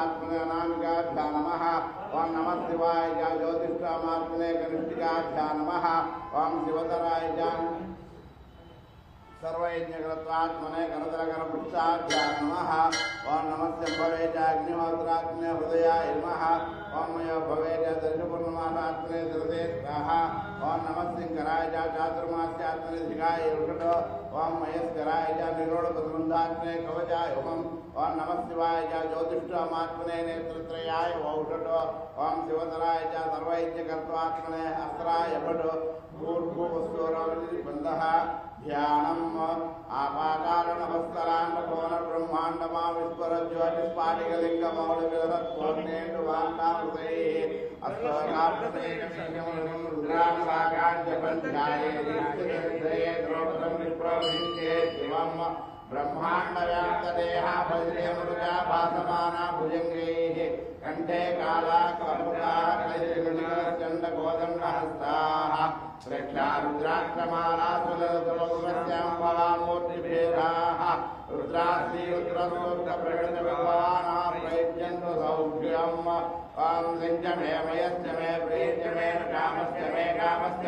ज्योतिष्ठात्मने अनामिकाभ्यां नमः। ओं नमः शिवाय च ज्योतिष्ठात्मने कनिष्ठिकाभ्यां नमः। ओं शिवतराय च सर्वयज्ञकृत्वात्मने गणधरगणपुष्टाभ्यां नमः। ओं नमः शम्भवे च अग्निहोत्रात्मने हृदयाय नमः। ओं मयो भवे च दर्शपूर्णमासात्मने हृदये स्वाहा। ओं नमः सिंहराय च चातुर्मास्यात्मने धिकाय वृषटो। ओं महेश्वराय च निरोधबन्धात्मने कवचाय ओम्। ओं नमः शिवाय च ज्योतिष्ठात्मने नेत्रत्रयाय वौषटो। ओं शिवतराय च सर्वयज्ञकृत्वात्मने अस्त्राय भटो। भूर्भुवस्वरबन्धः ध्यानम् आपातारणवस्तराण्डकोन ब्रह्माण्डमा विस्फुर ज्योतिष्पाटिकलिङ्गमौलिविदधत्वग्नेन्दुवान्तामृतैः अस्तोकाप्तमेकमेकं रुद्राक्षाकाञ्चपञ्चाये दीक्षिते द्रौपदं विप्रोभिन्ये शिवम् ब्रह्माण्डव्याप्तदेहा भजनेमृजा भासमाना भुजङ्गैः कण्ठे कालाकल्पकाः कैर्गणचण्डकोदण्डहस्ताः श्रेष्ठा रुद्राक्षमाला सुललितलोकस्यां भवामूर्तिभेदाः रुद्रास्त्री रुद्रसूक्तप्रकटितविद्वानाः प्रयुज्यन्तु सौख्यम्। ओं सिञ्च मे मयश्च मे प्रियश्च मे कामश्च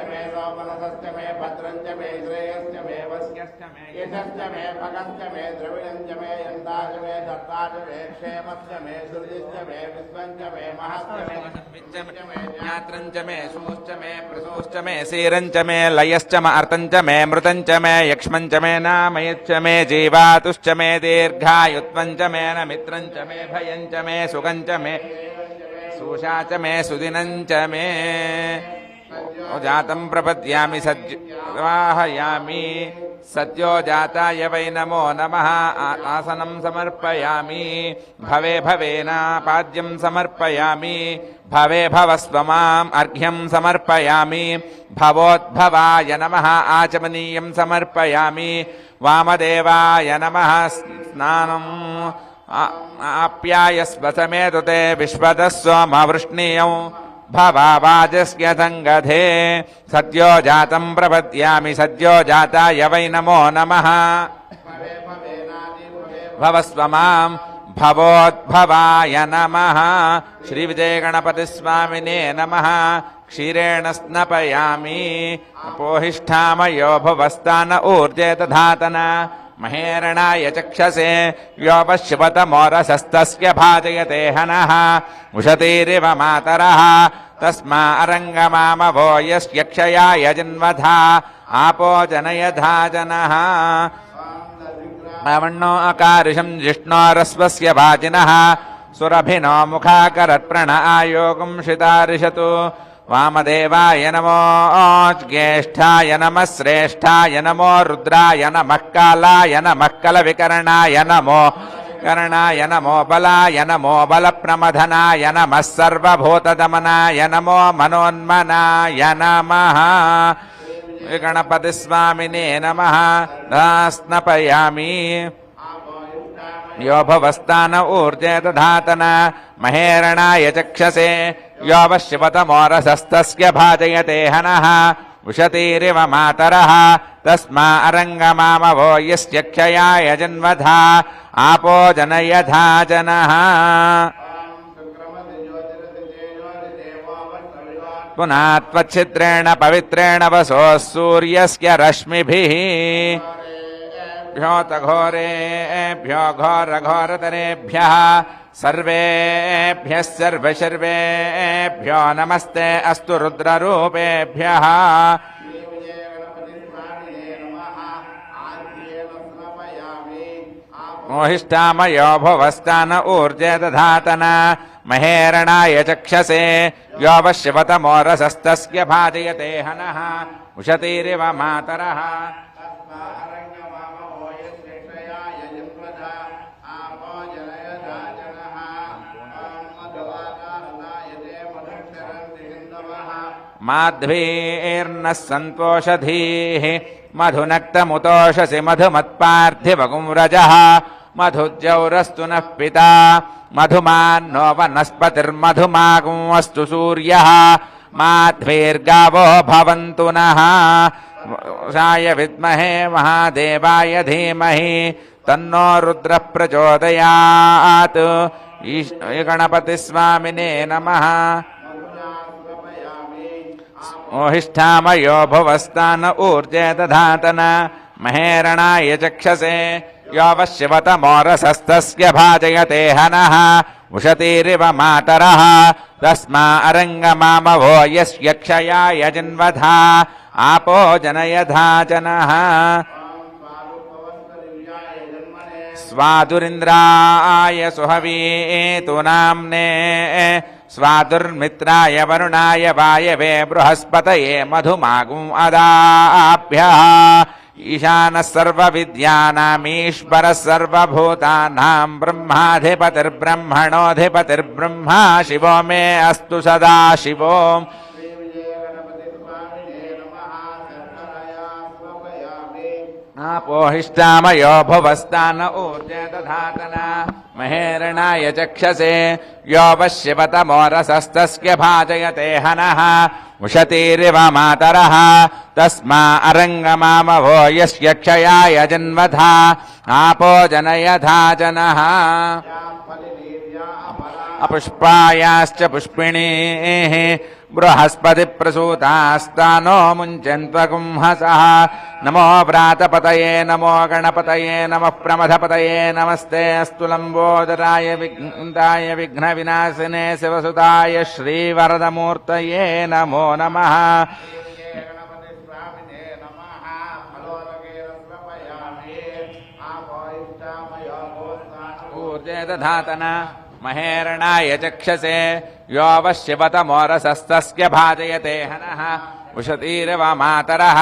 मे सौमनसश्च मे भद्रञ्च मे श्रेयश्च मे वस्यश्च मे यशश्च मे भगश्च मे द्रविणञ्च मे यन्ताच मे दत्ताच मे क्षेमश्च मे सुरजिश्च मे विश्वञ्च मे महश्च मे ज्ञात्रञ्च मे सूश्च मे प्रसूश्च मे सीरञ्च मे लयश्च म अर्थञ्च मे मृतञ्च मे यक्ष्मञ्च मे नामयच्च मे जीवातुश्च मे दीर्घायुत्वञ्च मे न मित्रञ्च मे भयञ्च मे सुखञ्च मे सूषा च मे सुदिनञ्च मे जातं प्रपद्यामि सद्वाहयामि सद्यो जाताय वै नमो नमः आसनं समर्पयामि भवे भवेनापाद्यं समर्पयामि भवे भवस्व माम् अर्घ्यं समर्पयामि भवोद्भवाय नमः आचमनीयं समर्पयामि वामदेवाय नमः स्नानम् आप्यायस्व समेतु ते विश्वतः सोमवृष्णीयौ भवावाजस्य संगधे सद्यो जातं प्रपद्यामि सद्यो जाताय वै नमो नमः भवस्व माम् भवोद्भवाय नमः श्रीविजयगणपतिस्वामिने नमः क्षीरेण स्नपयामि पोहिष्ठामयो भुवस्तान ऊर्जे दधातन महेरणाय चक्षसे व्योपश्यवतमोरसस्तस्य भाजयते हनः उशतीरिव मातरः तस्मा अरङ्गमामवो यस्यक्षयाय जन्मधा आपो जनयधा जनः अवण्णो अकारिशं जिष्णोरस्वस्य वाजिनः सुरभिनो मुखाकरत्प्रण आयोगं शितारिषतु वामदेवाय नमो ज्येष्ठाय नमः श्रेष्ठाय नमो रुद्राय नमः कालाय नमः कलविकरणाय नमो कर्णाय नमो बलाय नमो बलप्रमथनाय नमः सर्वभूतदमनाय नमो मनोन्मनाय नमः गणपतिस्वामिने नमः दास्नपयामि यो भवस्तान ऊर्जे दधातन महेरणाय चक्षसे यो वश्यवतमोरसस्तस्य भाजयते हनः उशतीरिव मातरः तस्मा अरङ्गमामवो यस्य क्षयाय जन्मधा आपो जनयधा जनः पुनः त्वच्छिद्रेण पवित्रेण वसोः सूर्यस्य रश्मिभिः घोरेभ्यो घोरघोरतरेभ्यः सर्वेभ्यः सर्वशर्वेभ्यो नमस्ते अस्तु रुद्ररूपेभ्यः मोहिष्ठामयो भुवस्तान ऊर्जे दधातन महेरणाय चक्षसे यो वश्यवतमोरसस्तस्य भाजयते हनः उशतीरिव मातरः माध्वीर्नः सन्तोषधीः मधुनक्तमुतोषसि मधुमत्पार्थिवगुंरजः मधुज्यौरस्तु नः पिता मधुमान्नो वनस्पतिर्मधुमागुंस्तु सूर्यः माध्वीर्गावो भवन्तु नः साय विद्महे महादेवाय धीमहि तन्नो रुद्रः प्रचोदयात् गणपतिस्वामिने नमः ओहिष्ठामयो भुवस्तान ऊर्जे दधातन महेरणाय चक्षसे यो वश्यवतमोरसस्तस्य भाजयते हनः उशतीरिव मातरः तस्मा अरङ्गमामवो यस्य क्षयाय जिन्वधा आपो जनयधा जनः स्वादुरिन्द्राय सुहवीतु नाम्ने स्वादुर्मित्राय वरुणाय वायवे बृहस्पतये मधुमागुम् अदाभ्यः ईशानः सर्वविद्यानामीश्वरः सर्वभूतानां ब्रह्माधिपतिर्ब्रह्मणोऽधिपतिर्ब्रह्मा शिवो मे अस्तु सदा शिवो आपोहिष्ठामयो भुवस्तान ऊर्जे दधातन महेरणाय चक्षसे यो वश्यवतमोरसस्तस्य भाजयते हनः उशतीरिव मातरः तस्मा अरङ्गमामवो यस्य क्षयाय जन्मधा आपो जनयधा जनः अपुष्पायाश्च पुष्पिणीः बृहस्पतिप्रसूतास्तानो मुञ्चन्त्वकुंहसः नमो व्रातपतये नमो गणपतये नमः प्रमथपतये नमस्ते अस्तु लम्बोदराय विघ्नाय विघ्नविनाशिने शिवसुताय श्रीवरदमूर्तये नमो नमः ऊर्जे दधातन महेरणाय चक्षसे यो वश्यवतमोरसस्तस्य भाजयते हनः उशतीरिव मातरः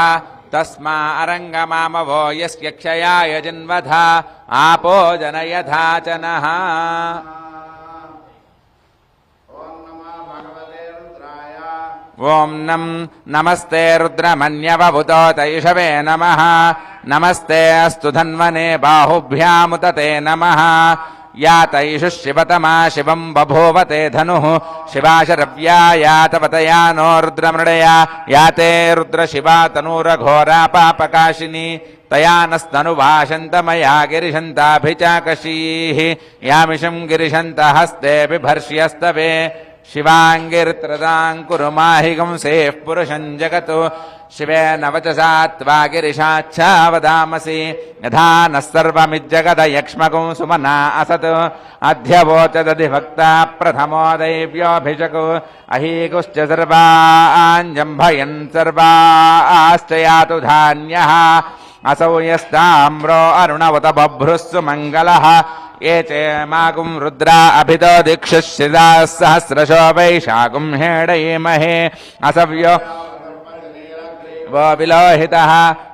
तस्मा अरङ्गमामवो यस्य क्षयाय जिन्वधा आपो जनयधा जनः ॐ नमस्ते रुद्रमन्यवभूतो तैषवे नमः नमस्ते अस्तु धन्वने बाहुभ्यामुतते नमः या तैषु शिवतमा शिवम् बभूवते धनुः शिवाशरव्या यातवतया नो रुद्रमृडया या ते रुद्रशिवा तनूरघोरा पापकाशिनी तया नस्तनुभाषन्तमया गिरिशन्ताभिचाकशीः यामिषम् गिरिशन्त हस्ते बिभर्ष्यस्तवे शिवाङ्गिर्त्रदाङ्कुरु माहिगंसेः पुरुषम् जगतु शिवेन वचसा त्वा गिरिशाच्छा वदामसि यथा नः सर्वमिज्जगदयक्ष्मकं सुमना असत् अध्यवोचदधिभक्ता प्रथमो दैव्योऽभिषको अहीकुश्च सर्वाञ्जम्भयन् सर्वाश्च यातु धान्यः असौ यस्ताम्रो अरुणवत बभ्रुः सुमङ्गलः ये चेमागुं रुद्रा अभितो दिक्षुशिदाः सहस्रशो वैशाखुं हेडयेमहे असव्यो वो विलोहितः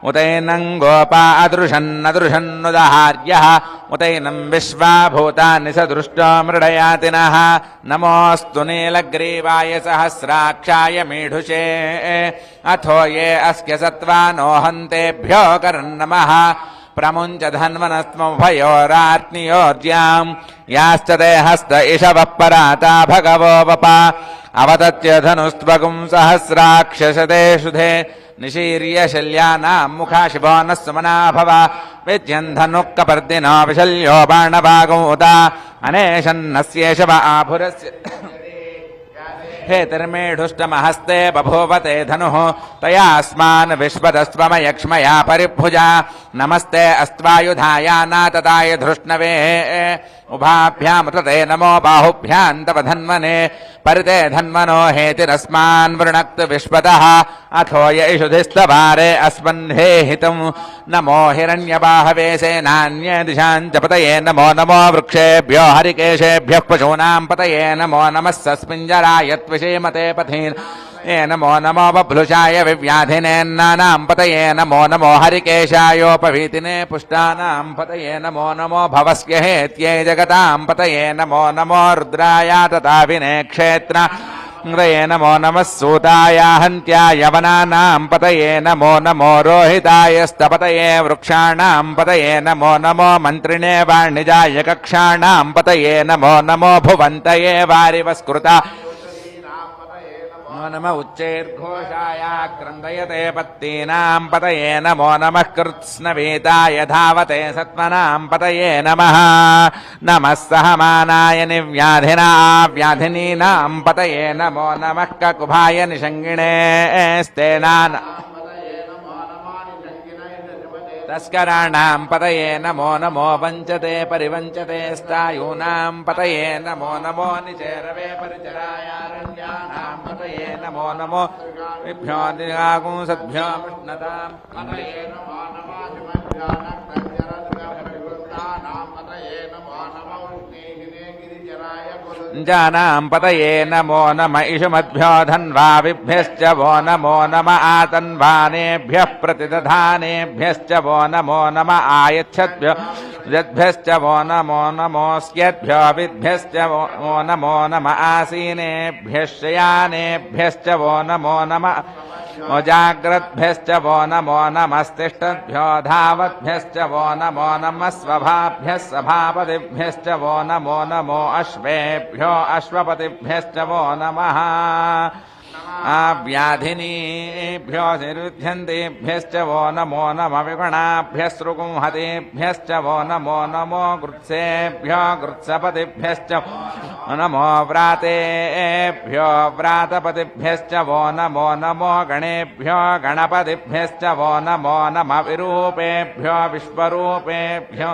उतैनं गोपा अदृशन्नदृशन्नुदहार्यः उतैनं विश्वाभूतानि सदृष्टो मृडयातिनः नमोऽस्तु नीलग्रीवाय सहस्राक्षाय मीढुषे अथो ये अस्य सत्त्वानो हन्तेभ्यो करन्नमः प्रमुञ्च धन्वनस्त्वमुभयोरात्नियोर्ज्याम् याश्च ते हस्त इषवः पराता भगवो वपा अवतत्य धनुस्त्वगुं सहस्राक्षशते शुधे निशीर्य शल्यानाम् मुखा शिवो नः सुमना भव विद्यन् धनुः कपर्दिनो विशल्यो बाणभागो उदा अनेशन्नस्येष व आभुरस्य हेतिर्मेढुष्टमहस्ते बभूवते धनुः तयास्मान् विश्वतस्त्वमयक्ष्मया परिभुजा नमस्ते अस्त्वायुधायानातताय धृष्णवे उभाभ्यामुतते नमो बाहुभ्याम् तव धन्वने परिते धन्वनो हेतिरस्मान् वृणक्तु विश्वतः अथो य इषुधिस्तवारे अस्मन्हेहितम् नमो हिरण्यबाहवे सेनान्य दिशाम् च पतये नमो नमो वृक्षेभ्यो हरिकेशेभ्यः पशूनाम् पतये नमो नमः सस्मिञ्जराय त्विषेमते पथीन् ये नमो नमो बभ्लुषाय विव्याधिनेन्नानाम् पतये नमो नमो हरिकेशायोपवीतिने पुष्टानाम् पतये नमो नमो भवस्य हेत्यै जगताम् पतये नमो नमो रुद्राय तथाभिने क्षेत्र हृदये नमो नमः सूताय हन्त्याय वनानाम् पतये नमो नमो रोहितायस्तपतये वृक्षाणाम् पतये नमो नमो मन्त्रिणे वाणिजाय कक्षाणाम् पतये नमो नमो भुवन्तये वारिवस्कृता नम उच्चैर्घोषाय क्रन्दयते पत्तीनां पतये नमो नमः कृत्स्नवेताय धावते सत्मनां पतये नमः नमः सहमानाय निव्याधिना व्याधिनीनां पतये नमो नमः ककुभाय निषङ्गिणे स्तेनान् तस्कराणां पतये नमो नमो वञ्चते परिवञ्चते स्तायूनां पतये नमो नमो निचेरवे परिचरायारण्यानां पतये नमो नमो विभ्यो दिगागुंसद्भ्यो मुष्णतां पतये नमो नमो शिवभ्यो नक्तञ्जरद्भ्यः पतये नमो नमो गिरिजराय जानां पतये नमो नम इषुमद्भ्यो धन्वाविभ्यश्च वो नमो नम आतन्वानेभ्यः प्रतिदधानेभ्यश्च वो नमो नम आयच्छद्भ्यो यद्भ्यश्च वो नमो नमोऽस्यद्भ्यो विद्भ्यश्च वो नमो नम आसीनेभ्यः शयानेभ्यश्च वो नमो नम जाग्रद्भ्यश्च वो नमो नमस्तिष्ठद्भ्यो धावद्भ्यश्च वो नमो नमः स्वभाभ्यः सभापतिभ्यश्च वो नमो नमो अश्वेभ्यो अश्वपतिभ्यश्च वो नमः व्याधिनीभ्यो निरुध्यन्तेभ्यश्च वो नमो नम विगुणाभ्यः सृगुंहतेभ्यश्च वो नमो नमो गृत्सेभ्यो गृत्सपतिभ्यश्च नमो व्रातेभ्यो व्रातपतिभ्यश्च वो नमो नमो गणेभ्यो गणपतिभ्यश्च वो नमो नम विरूपेभ्यो विश्वरूपेभ्यो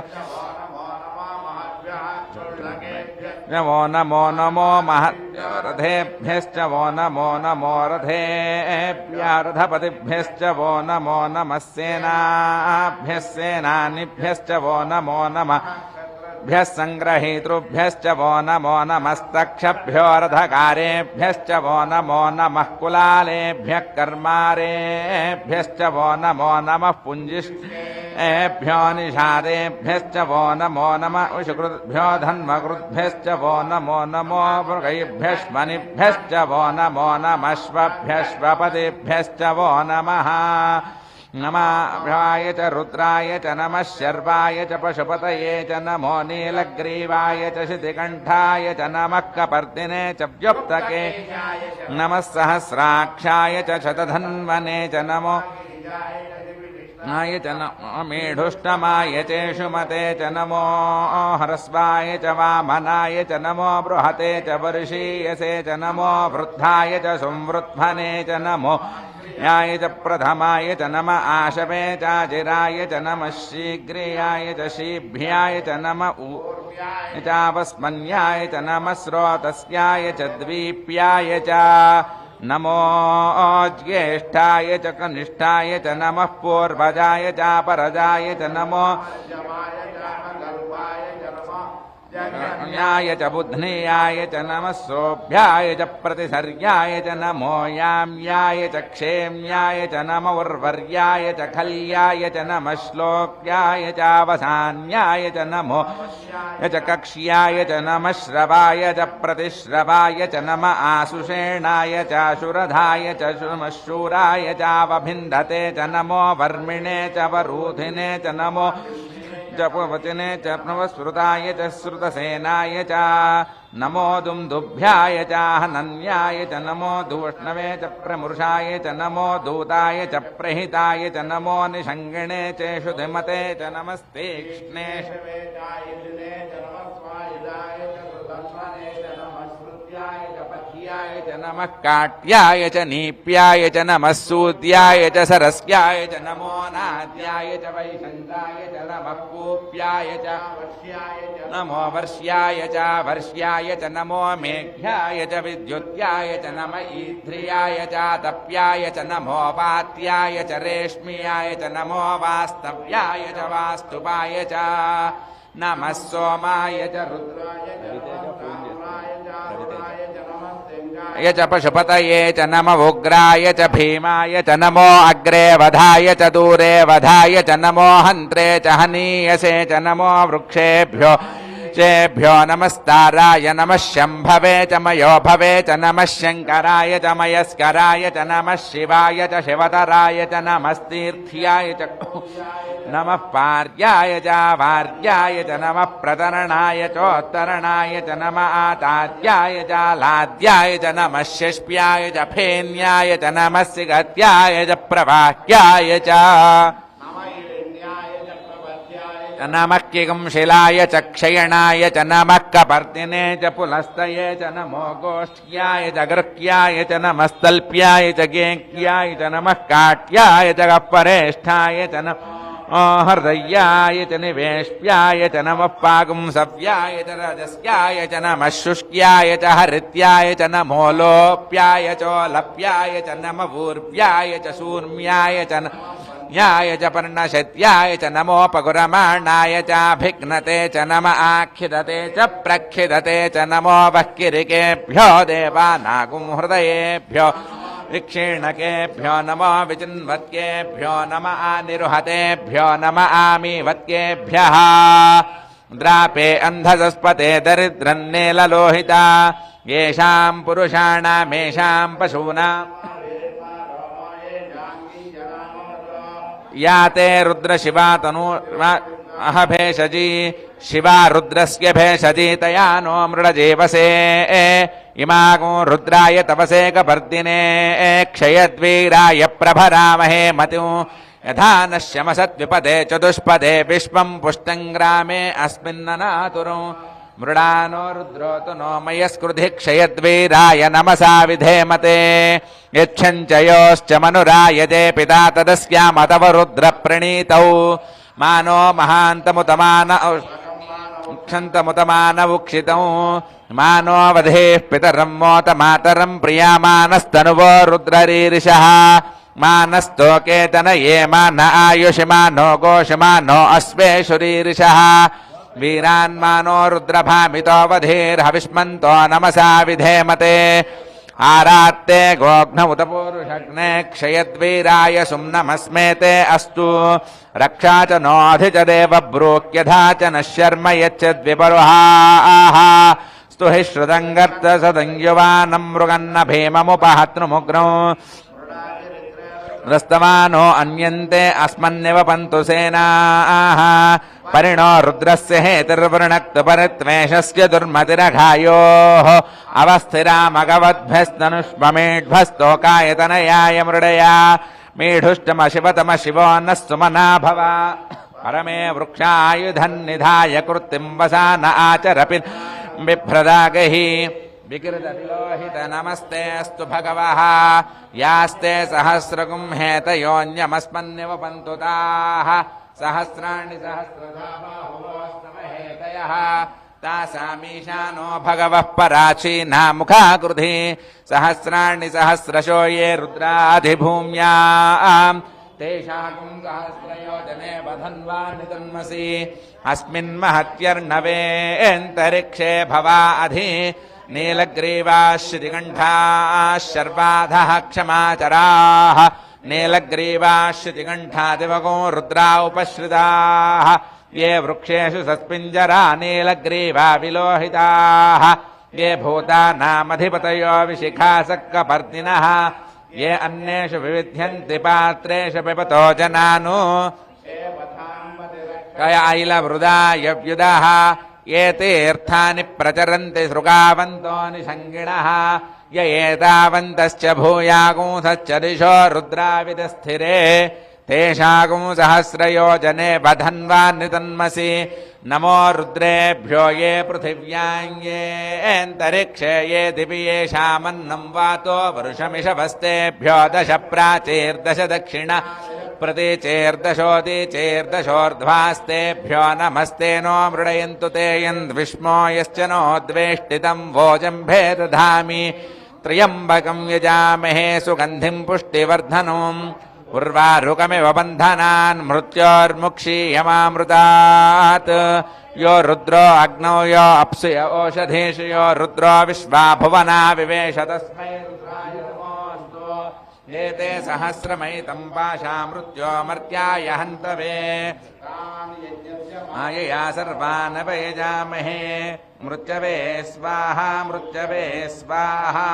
नमो नमो नमो महद्रथेभ्यश्च वो नमो नमो रथेभ्यः रथपतिभ्यश्च वो नमो नमः सेनाभ्यः सेनानिभ्यश्च वो नमो नमः भ्यः सङ्ग्रहीतृभ्यश्च वो नमो नमस्तक्षभ्यो रथकारेभ्यश्च वो नमो नमः कुलालेभ्यः कर्मारेभ्यश्च वो नमो नमः पुञ्जिष्ठेभ्यो निषादेभ्यश्च वो नमो नमः उषुकृद्भ्यो धन्वकृद्भ्यश्च वो नमो नमो मृगैभ्यश्मनिभ्यश्च वो नमो नमश्वभ्यश्वपतिभ्यश्च वो नमः नमाभ्याय च रुद्राय च नमः शर्वाय च पशुपतये च नमो नीलग्रीवाय च शितिकण्ठाय च नमः कपर्दिने च व्युप्तके नमः सहस्राक्षाय च शतधन्वने च नमो नाय च नमो मेढुष्टमाय चेषुमते च नमो ह्रस्वाय च वामनाय च नमो बृहते च वर्षीयसे च नमो वृद्धाय च संवृद्भने च नमो याय च प्रथमाय च नम आशवे चाजिराय च नमः शीघ्रियाय च शीभ्याय च नम ऊर्व्याय चावस्मन्याय च नमः स्रोतस्याय च द्वीप्याय च नमो ज्येष्ठाय च कनिष्ठाय च नमः पूर्वजाय चापरजाय च नमो न्याय च बुध्नेयाय च नमः सोभ्याय च प्रतिसर्याय च नमो याम्याय च क्षेम्याय च नम उर्वर्याय च खल्याय च नमः श्लोक्याय चावसान्याय च नमो च कक्ष्याय च नमः श्रवाय च प्रतिश्रवाय च नम आसुषेणाय चाशुरधाय च शूराय चावभिन्धते च नमो वर्मिणे च वरूधिने च नमो जपवचने च प्रणवश्रुताय च श्रुतसेनाय च नमो दुन्दुभ्याय च हनन्याय च नमो दूष्णवे च प्रमृषाय च नमो दूताय च प्रहिताय च नमो निषङ्गिणे च शुधिमते च नमस्तीक्ष्णे च नमः काट्याय च नीप्याय च नमः सूद्याय च सरस्याय च नमो नाद्याय च वैशङ्गाय च नमः कूप्याय च नमो वर्ष्याय च वर्ष्याय च नमो मेघ्याय च विद्युत्याय च नम ईध्रियाय च तप्याय च नमो वात्याय च रेश्म्याय च नमो वास्तव्याय च वास्तुपाय च नमः सोमाय च रुद्राय च पशुपतये च नम उग्राय च भीमाय च नमो अग्रे वधाय च दूरे वधाय च नमो हन्त्रे च हनीयसे च नमो वृक्षेभ्यो चेभ्यो नमस्ताराय नमः शम्भवे च मयो भवे च नमः शङ्कराय च मयस्कराय च नमः शिवाय च शिवतराय च नमस्तीर्थ्याय च नमः पार्याय च वार्याय च नमः प्रतरणाय चोत्तरणाय च नमः आतार्याय च लाद्याय च नमः शिष्प्याय च फेन्याय च नमः सिगत्याय च प्रवाह्याय च नमः किगंशिलाय च क्षयणाय च नमः कपर्दिने च पुलस्तये च नमो गोष्ठ्याय च गृह्याय च नमस्तल्प्याय च गेङ्क्याय च नमः काट्याय च गप्परेष्ठाय च नमः हृदयाय च निवेश्याय च नमः पागुंसव्याय च रजस्याय च नमः शुष्क्याय च हरित्याय च नमो लोप्याय चोलप्याय च नमः ऊर्व्याय च शूर्म्याय च न्याय च पर्णशत्याय च नमोपगुरमाणाय चाभिघ्नते च नम आखिदते च प्रखिदते च नमो वह्किरिकेभ्यो देवानागुं हृदयेभ्यो विक्षीणकेभ्यो नमो विचिन्वत्केभ्यो नम आनिरुहतेभ्यो नम आमीवत्केभ्यः द्रापे अन्धसस्पते दरिद्रन्नेललोहिता येषां पुरुषाणामेषां पशूनाम् या ते रुद्रशिवा तनु अहभेषजी शिवा रुद्रस्य भेषजी तया नो मृडजीवसे इमागो रुद्राय तपसे कपर्दिने क्षयद्वीराय प्रभरामहे मतिं यथा नश्यमसद्विपदे चतुष्पदे विश्वं पुष्टङ्ग्रामे अस्मिन्ननातुरो मृडानो रुद्रोतु नो मयस्कृधि क्षयद्वीराय नमसा विधेमते यच्छञ्चयोश्च मनुरायते पिता तदस्यामतव रुद्रप्रणीतौ मानो महान्तमुतमान क्षन्तमुतमानवुक्षितौ मानो वधेः पितरं मोत मातरं प्रियामानस्तनुवो रुद्ररीरिषः मानस्तोकेतन ये मान आयुषमानो गोषमानो अश्वेषुरीरिषः वीरान्मानो रुद्रभामितो वधीर्हविष्मन्तो नमसा विधेमते आरात्ते गोघ्नमुतपूरुषग्ने क्षयद्वीराय सुम्नमस्मेते अस्तु रक्षा च नोऽधि च देवब्रूक्यथा च नः शर्म यच्छद्विपरुहाः स्तु हि श्रुतङ्गर्त सदङ्युवानं मृगन्न भीममुपहत्नुमुग्रौ रस्तमानो अन्यन्ते अस्मन्निव पन्तु सेनाः परिणो रुद्रस्य हेतिर्वृणक्तु परित्वेषस्य दुर्मतिरघायोः अवस्थिरामगवद्भ्यस्तनुष्ममेढ्भस्तोकायतनयाय मृडया मेढुष्टमशिवतमशिवो नः सुमना भव परमे वृक्षायुधन्निधाय कृत्तिं वसान आचरपि बिभ्रदागहि विकृतविलोहित नमस्ते अस्तु भगवः यास्ते सहस्रगुं हेतयोऽन्यमस्मन्निव पन्तु ताः सहस्राणि सहस्रधा बाहुवोस्तमहेतयः तासामीशानो भगवः पराचीनामुखाकृधि सहस्राणि सहस्रशो ये रुद्राधिभूम्याम् तेषां सहस्रयोजने वधन्वानि तन्मसि अस्मिन्महत्यर्णवेऽन्तरिक्षे भवा अधि नीलग्रीवाः श्रुतिकण्ठाः शर्वाधः क्षमाचराः नीलग्रीवाः श्रुतिकण्ठा दिवगो रुद्रा उपश्रिताः ये वृक्षेषु सस्पिञ्जरा नीलग्रीवा विलोहिताः ये भूतानामधिपतयो विशिखासक्कपर्दिनः ये अन्येषु विविध्यन्ति पात्रेषु पिबतो जनानो कयाइलवृदा यव्युदः ये तीर्थानि प्रचरन्ति सृगावन्तो निषङ्गिणः य एतावन्तश्च भूयागुंसश्च दिशो रुद्राविदस्थिरे तेषागुं सहस्रयोजने बधन्वानि तन्मसि नमो रुद्रेभ्यो ये पृथिव्यां ये अन्तरिक्षे ये दिवि येषामन्नं वातो वरुषमिषभस्तेभ्यो दश प्राचीर्दश दक्षिण प्रतीचेर्दशोदीचेर्दशोर्ध्वास्तेभ्यो नमस्ते नो मृडयन्तु ते यन्द्विष्मो यश्च नो द्वेष्टितं वोजम्भे दधामि त्र्यम्बकं यजामहे सुगन्धिं पुष्टिवर्धनम् उर्वारुकमिव बन्धनान् मृत्योर्मुक्षीयमामृतात् यो रुद्रो अग्नौ यो अप्सु य ओषधीषु यो रुद्रो विश्वा भुवना विवेश तस्मै रुद्राय नमोऽस्तु एते सहस्रमैतं पाशा मृत्योमर्त्याय हन्तवे मायया सर्वान् अपयजामहे मृत्यवे स्वाहा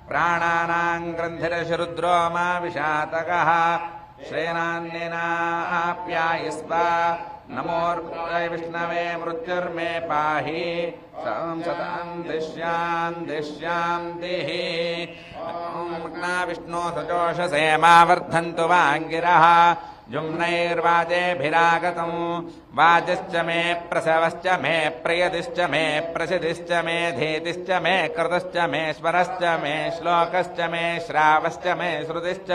प्राणानां ग्रन्थिरशरुद्रो मा विशातकः श्रेणान्येनाप्यायस्वा नमोर्भृत्यै विष्णवे मृत्युर्मे पाहि सतां दिश्यान्तिः विष्णो सजोषसे मा वर्धन्तु वाङ्गिरः जुम्नैर्वाजेभिरागतं वाजश्च मे प्रसवश्च मे प्रियतिश्च मे प्रसिद्धिश्च मे धीतिश्च मे कृतश्च मे स्वरश्च मे श्लोकश्च मे श्रावश्च मे श्रुतिश्च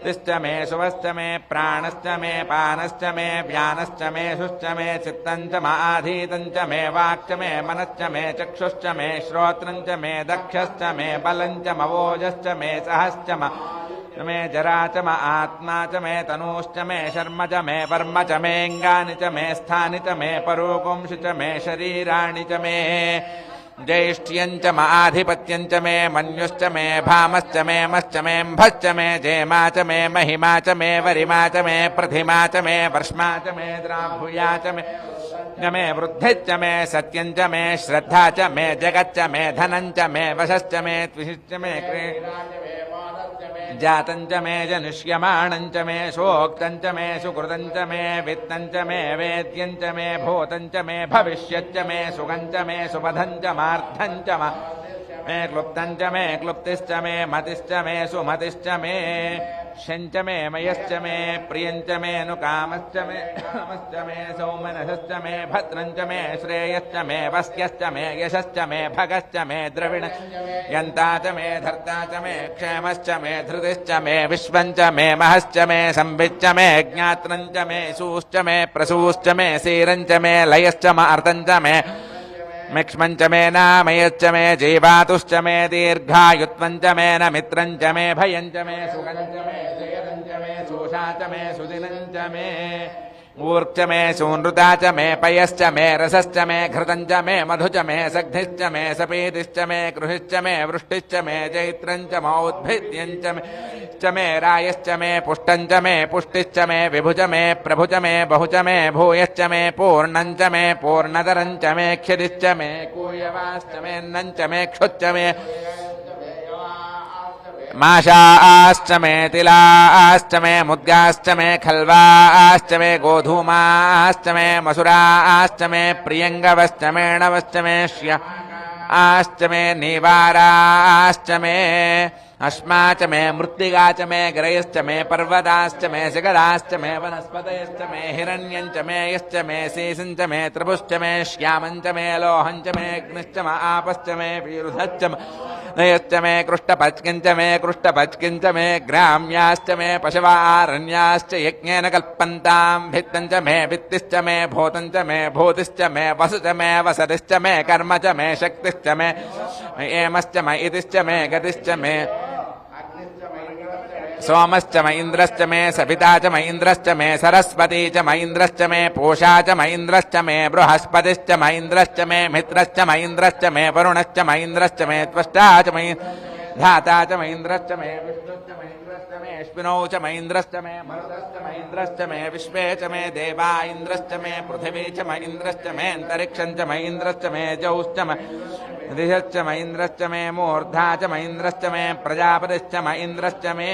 तिश्च मे शुभश्च मे प्राणश्च मे पानश्च मे व्यानश्च मे शुश्च मे चित्तञ्च माधीतञ्च मे वाक्च मे मनश्च मे चक्षुश्च मे श्रोत्रञ्च मे दक्षश्च मे बलञ्च मवोजश्च मे सहश्च मे जरा च म आत्मा च मे तनूश्च मे शर्म च मे वर्म च मेऽङ्गानि च मे स्थानि च मे परोपुंसि च मे शरीराणि च मे ज्येष्ठ्यञ्च म आधिपत्यञ्च मे मन्युश्च मे भामश्च मे मश्च मेऽम्भश्च मे जेमा च मे महिमा च मे वरिमा च मे प्रथिमा च मे वर्ष्मा च मे द्राभूया च मे वृद्धिश्च मे सत्यञ्च मे श्रद्धा च मे जगच्च मे धनञ्च मे वशश्च मे त्विषिश्च मे जातञ्च मे जनिष्यमाणञ्च मे शोक्तञ्च मे सुकृतञ्च मे वित्तञ्च मे वेद्यञ्च मे भूतञ्च मे भविष्यच्च मे सुगञ्च मे सुपथञ्च मार्थञ्च मे क्लुप्तञ्च मे क्लुप्तिश्च मे मतिश्च मे सुमतिश्च मे शञ्च मे मयश्च मे प्रियञ्च मे नुकामश्च मे कामश्च मे सौमनसश्च मे भद्रञ्च मे श्रेयश्च मे वस्यश्च मे यशश्च मे भगश्च मे द्रविण यन्ता च मे धर्ता च मे क्षेमश्च मे धृतिश्च मे विश्वञ्च मे महश्च मे संविच्च मे ज्ञात्रञ्च मे सूश्च मे प्रसूश्च मे सीरञ्च मे लयश्च मार्तञ्च मे मिक्ष्मञ्च मे नामयश्च मे जीवातुश्च मे दीर्घायुत्वञ्च मे न मित्रञ्च मे भयञ्च मे सुखञ्च मे जयरञ्च मे शोषा च मे सुदिनञ्च मे ऊर्च मे सूनृता च मे पयश्च मे रसश्च मे घृतञ्च मे मधु च मे सग्धिश्च मे सपीतिश्च मे कृहिश्च मे वृष्टिश्च मे चैत्रञ्च मौद्भिद्यञ्च मे रायश्च मे पुष्टञ्च मे पुष्टिश्च मे विभुज मे प्रभुज मे बहुज मे भूयश्च मे पूर्णञ्च मे पूर्णतरञ्च मे क्षितिश्च मे कूयवाश्च मे नञ्च मे क्षुच्च मे माशाश्च मे तिलाश्च मे मुद्गाश्च मे खल्वाश्च मे गोधूमाश्च मे मसुराश्च मे प्रियङ्गवश्च मेणवश्च मे श्याश्च मे निवाराश्च मे अस्मा च मे मृत्तिका च मे गिरयश्च मे पर्वताश्च मे शिखराश्च मे वनस्पतयश्च मे हिरण्यञ्च मे यश्च मे शेषञ्च मे त्रिपुश्च मे श्यामञ्च मे लोहञ्च मे अग्निश्च मे आपश्च मे विरुधश्च नयश्च मे कृष्टपच्किञ्च मे ग्राम्याश्च मे पशवारण्याश्च यज्ञेन कल्पन्तां भित्तञ्च मे भित्तिश्च मे भूतञ्च मे भूतिश्च मे वसुच मे वसतिश्च मे कर्म च मे शक्तिश्च मे एमश्च मे इतिश्च मे गतिश्च मे सोमश्च म इन्द्रश्च मे सविता च म इन्द्रश्च मे सरस्वती च म इन्द्रश्च मे पूषा च म इन्द्रश्च मे बृहस्पतिश्च म इन्द्रश्च मे मित्रश्च म इन्द्रश्च मे वरुणश्च म इन्द्रश्च मे त्वष्टा च म धाता च म इन्द्रश्च मे विष्णुश्च म इन्द्रश्च मे अश्विनौ च म इन्द्रश्च मे मरुतश्च म इन्द्रश्च मे विश्वे च मे देवा इन्द्रश्च मे पृथिवी च म इन्द्रश्च मे अन्तरिक्षं च म इन्द्रश्च मे जौश्च म दिशश्च म इन्द्रश्च मे मूर्धा च म इन्द्रश्च मे प्रजापतिश्च म इन्द्रश्च मे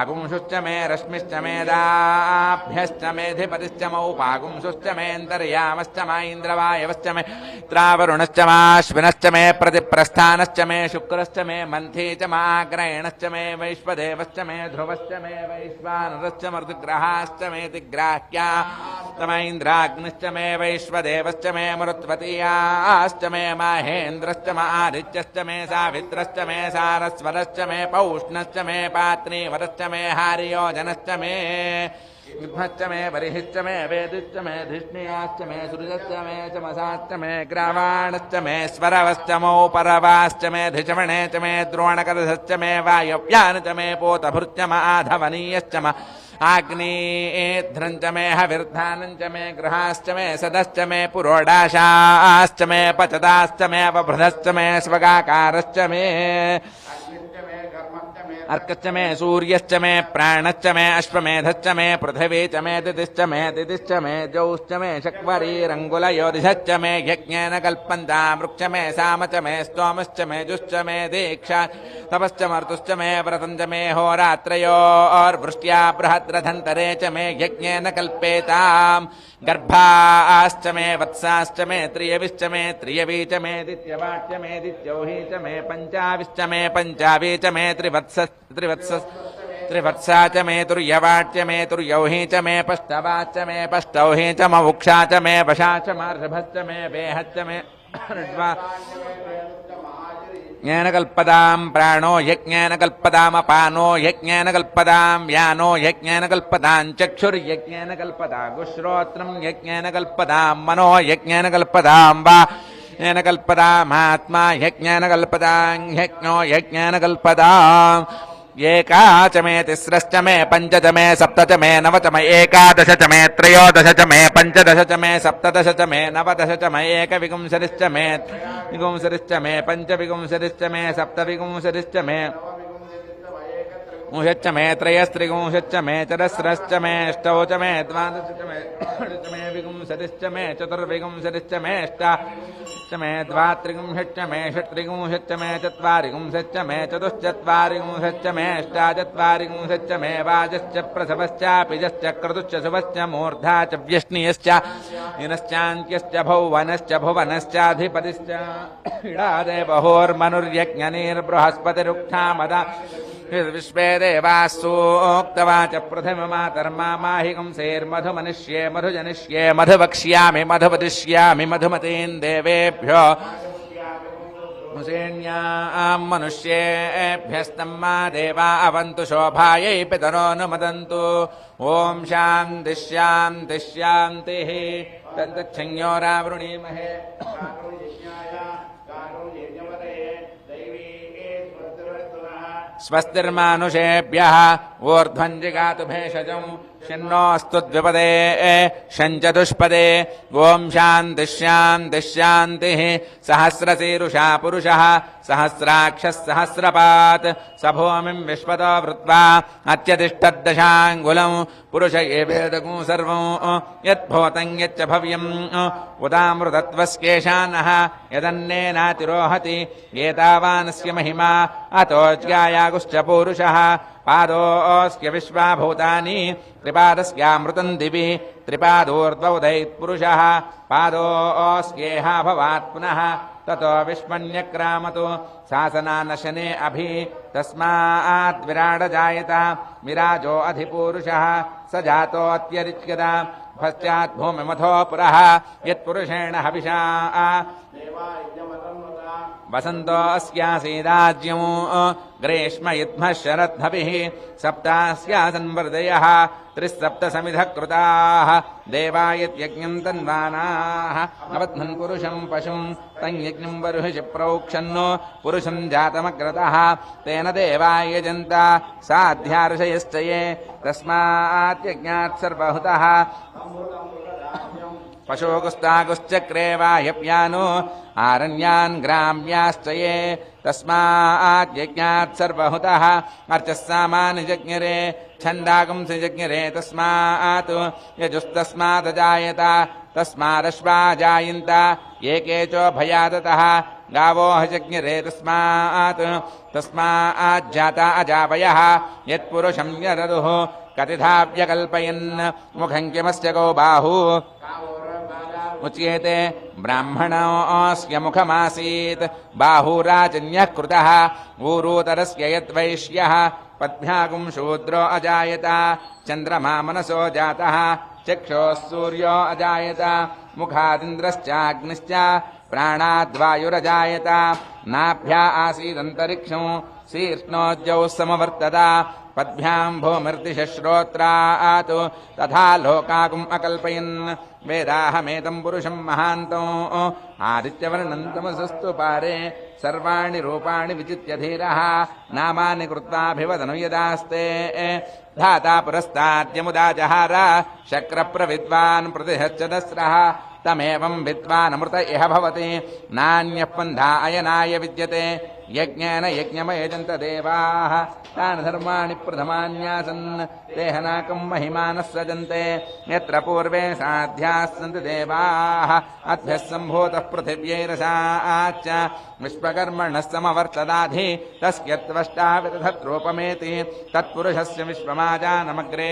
आगुंशुश्च मे रश्मिश्च मे दाभ्यश्च मेधिपतिश्च मौपागुंशुश्च मे अन्तर्यामश्च म इन्द्रवायवश्च मे त्रावरुणश्च माश्विनश्च मे प्रतिप्रस्थानश्च मे शुक्रश्च मे मन्थी च माग्रयणश्च मे वैश्वदेवश्च मे ध्रुवश्च मे वैश्वानरश्च मृतग्रहाश्च मे दिग्राह्याश्च म इन्द्राग्निश्च मे वैश्वदेवश्च मे मरुत्वतीयाश्च मे माहेन्द्रश्च म आदित्यश्च मे सावित्रश्च मे सारस्वतश्च मे पौष्णश्च मे पात्नीवरश्च मे हार्योजनश्च मे युग्मश्च मे बर्हिश्च मे वेदिश्च मे धिष्णियाश्च मे सुरजश्च मे चमसाश्च मे ग्रावाणश्च मे स्वरवश्च मौपरवाश्च मे धिषमणे च मे द्रोणकरधश्च मे वायव्यान् च मे पोतभृश्च म आधवनीयश्च म आग्नेध्रञ्च मे हविर्धानञ्च मे गृहाश्च मे सदश्च मे पुरोडाशाश्च मे पचदाश्च मे वभृधश्च मे स्वगाकारश्च मे अग्निश्च मे कर्मश्च मे अर्कश्च मे सूर्यश्च मे प्राणश्च मे अश्वमेधश्च मे पृथिवी च मे दितिश्च मे जौश्च मे शक्वरीरङ्गुलयोधिश्च मे यज्ञेन कल्पन्ता वृक्ष मे साम च मे स्तोमश्च मे जुश्च मे दीक्षा तपश्च मर्तुश्च मे व्रतं च मे होरात्रयोर्वृष्ट्या बृहद्रथन्तरे च मे यज्ञेन कल्पेताम् गर्भाश्च मे वत्साश्च मे त्रियविश्च मे त्रियवी च मे दित्यवाच्च मे दित्यौही च मे पञ्चाविश्च मे पञ्चावी च मे त्रिवत्सा च मे तुर्यवाच्च मे तुर्यौही च मे पष्टवाच्च मे पष्टौही च ममुक्षा च मे वशा च मार्षभश्च मे वेहच्च मे यज्ञेन कल्पतां प्राणो यज्ञेन कल्पतामपानो यज्ञेन कल्पतां व्यानो यज्ञेन कल्पतां चक्षुर्यज्ञेन कल्पतां श्रोत्रं यज्ञेन कल्पतां मनो यज्ञेन कल्पतां वा येन कल्पतामात्मा यज्ञेन कल्पतां यज्ञो यज्ञेन कल्पताम् एका च मे तिस्रश्च मे पञ्च च मे सप्त च मे नव च मे एकादश च मे त्रयोदश च मे पञ्चदश च मे सप्तदश च मे नवदश च मे एकविंशतिश्च मे विंशतिश्च मे पञ्चविंशतिश्च मे सप्तविंशतिश्च मे विंशश्च मे त्रयस्त्रिविंशश्च मे चतस्रश्च मे अष्टौ च मे द्वादश च मे विंशतिश्च मे चतुर्विंशतिश्च मे अष्टाश्च मे द्वात्रिंशश्च मे षट्त्रिंशश्च मे चत्वारिंशश्च मे चतुश्चत्वारिंशश्च मे अष्टाचत्वारिंशश्च मे वाजश्च प्रसवश्चापिजश्च क्रतुश्च शुभश्च मूर्धा च व्यष्णीयश्च हिनश्चान्त्यश्च भुवनश्च भुवनश्चाधिपतिश्च इडादेवहोर्मनुर्यज्ञनिर्बृहस्पतिरुक्थामदा विश्वे देवासूक्तवाच पृथिवीमातर्मा माहिकं सेर्मधुमनिष्ये मधुजनिष्ये मधुवक्ष्यामि मधुवदिष्यामि मधुमतीन् देवेभ्यो मुसेण्यां मनुष्येभ्यस्तम्मा देवा अवन्तु शोभायै पितरोऽनुमदन्तु ॐ शान्तिः शान्तिः शान्तिः तन्तच्छंयोरावृणीमहे स्वस्तिर्मानुषेभ्यः ऊर्ध्वं जिगातु भेषजं शन्नोऽस्तु द्विपदे शञ्चतुष्पदे ॐ शान्तिः शान्तिः शान्तिः सहस्रशीरुषा पुरुषः सहस्राक्षः सहस्रपात् स भूमिं विश्वतो वृत्वा अत्यतिष्ठद्दशाङ्गुलं पुरुष एवेदगुं सर्वं यद्भूतं यच्च भव्यम् उदामृतत्वस्येषानः यदन्नेनातिरोहति एतावानस्य महिमा अतोज्ञायागुश्च पूरुषः पादोऽस्य विश्वाभूतानि त्रिपादस्यामृतं दिवि त्रिपादोर्ध्वोदयित्पुरुषः पादोऽस्येह भवात् पुनः ततो विश्वन्यक्रामतु शासनानशने अभि तस्मात् विराड जायत विराजो अधिपूरुषः स जातोऽत्यरिच्यता पश्चात् भूमिमथो पुरः यत्पुरुषेण हविषा वसन्तो अस्यासीदाज्यं ग्रीष्म युध्मः शरद्भविः सप्तास्यासन्वर्दयः त्रिसप्तसमिधः कृताः देवायत्यज्ञं तन्वानाः नवध्मन् पुरुषं पशुं तञ्यज्ञं बर्हिषि प्रोक्षन्नो पुरुषं जातमग्रतः तेन देवायजन्त साध्यार्षयश्च ये तस्मात् सर्वहुतः पशोगुस्तागुश्चक्रे वायव्यानो आरण्यान् ग्राम्याश्च ये तस्मात् यज्ञात् सर्वहुतः अर्चः सामानि जज्ञिरे छन्दागुंसि जज्ञिरे तस्मात् यजुस्तस्मादजायत तस्मादश्वा जायन्त एके चोभयादतः गावो जज्ञिरे तस्मात् जाता अजावयः यत्पुरुषं यददुः कतिधाव्यकल्पयन् मुखं किमस्य गो बाहु उच्येते ब्राह्मणोऽस्य मुखमासीत् बाहुराजन्यः कृतः ऊरूतरस्य यद्वैश्यः पद्भ्यागुं शूद्रो अजायत चन्द्रमा मनसो जातः चक्षुः सूर्यो अजायत मुखादिन्द्रश्चाग्निश्च प्राणाद्वायुरजायत नाभ्या आसीदन्तरिक्षं शीर्ष्णोज्जौ समवर्तत पद्भ्यां भूमिर्दिशश्रोत्रात् तथा लोकाकुम् अकल्पयन् वेदाहमेतं पुरुषं महान्तम् आदित्यवर्णं तमसस्तु पारे सर्वाणि रूपाणि विचित्य धीरः नामानि कृत्वाभिवदनु यदास्ते धाता पुरस्ताद्यमुदा जहार शक्रप्रविद्वान् प्रतिहश्च दस्रः तमेवं विद्वानमृत इह भवति नान्यः पन्था अयनाय विद्यते यज्ञेन यज्ञमयजन्त देवाः तानि धर्माणि प्रथमान्यासन् तेहनाकं महिमानः सजन्ते यत्र पूर्वे साध्याः सन्ति देवाः अभ्यः सम्भूतः पृथिव्यैरसाच्च विश्वकर्मणः समवर्तदाधि तस्य त्वष्टा विदधत्रूपमेति तत्पुरुषस्य विश्वमाजानमग्रे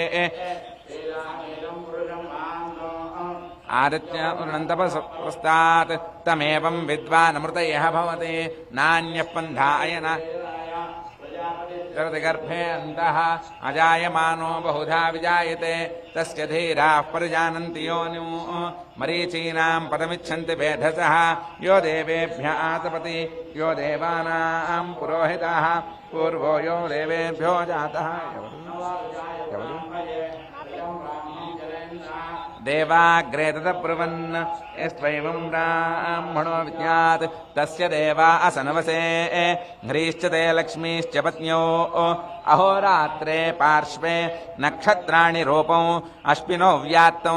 आदित्यनन्तपस्तात् तमेवं विद्वानमृतयः भवति नान्यः पन्थायन गर्भे अन्तः अजायमानो बहुधा विजायते तस्य धीराः परिजानन्ति योनिं मरीचीनां पदमिच्छन्ति वेधसः यो देवेभ्यः आतपति यो देवानां पुरोहितः पूर्वो यो देवेभ्यो जातः देवाग्रे तदब्रुवन् यस्त्वैवं ब्राह्मणो विद्यात् तस्य देवा असनवसे ह्रीश्च ते लक्ष्मीश्च पत्न्यो अहोरात्रे पार्श्वे नक्षत्राणि रूपौ अश्विनो व्यात्तौ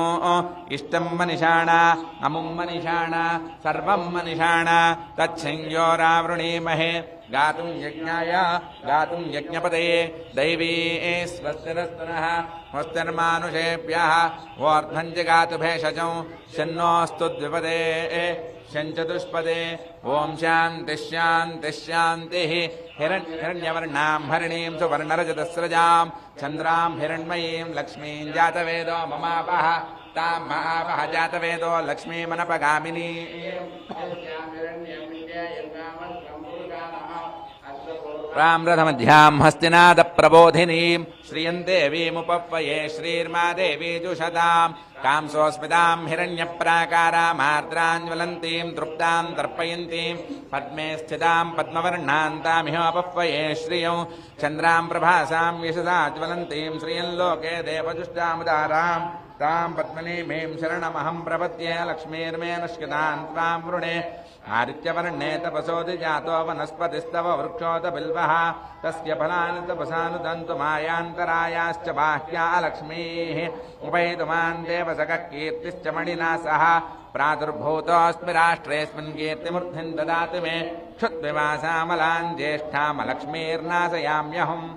इष्टं मनिषाणा अमुं मनिषाणा सर्वं मनिषाणा तच्छंयोरावृणीमहे गातुं यज्ञाय गातुं यज्ञपतये दैवी स्वस्तिरस्तुनः स्वस्तिर्मानुषेभ्यः वोर्ध्वं जगातु भेषजं शन्नोऽस्तु द्विपदे शञ्चतुष्पदे ॐ शान्तिः शान्तिः शान्तिः हिरण्यवर्णां हरिणीं सुवर्णरजतस्रजां चन्द्रां हिरण्मयीं लक्ष्मीं जातवेदो ममापः तां महापः जातवेदो लक्ष्मीमनपगामिनी रामरथमध्यां हस्तिनादप्रबोधिनीं श्रियं देवीमुपह्वये श्रीर्मा देवी जुषतां कांसोऽस्मितां हिरण्यप्राकारामार्द्राञ्ज्वलन्तीं तृप्तां तर्पयन्तीं पद्मे स्थितां पद्मवर्णान्तामिहोपह्वये श्रियं चन्द्रां प्रभासां यशसा ज्वलन्तीं श्रियं लोके देवजुष्टामुदारां तां पद्मनीमीं शरणमहं प्रपद्ये लक्ष्मीर्मे नश्यतां त्वां वृणे आदित्यवर्णे तपसोऽधिजातो वनस्पतिस्तव वृक्षोत बिल्वः तस्य फलानि तपसानुदन्तु मायान्तरायाश्च बाह्या लक्ष्मीः उपैतुमान् देवसखः कीर्तिश्च मणिना सह प्रादुर्भूतोऽस्मि राष्ट्रेऽस्मिन् कीर्तिमूर्तिं ददातु मे क्षुद्विवासामलान् ज्येष्ठामलक्ष्मीर्नाशयाम्यहम्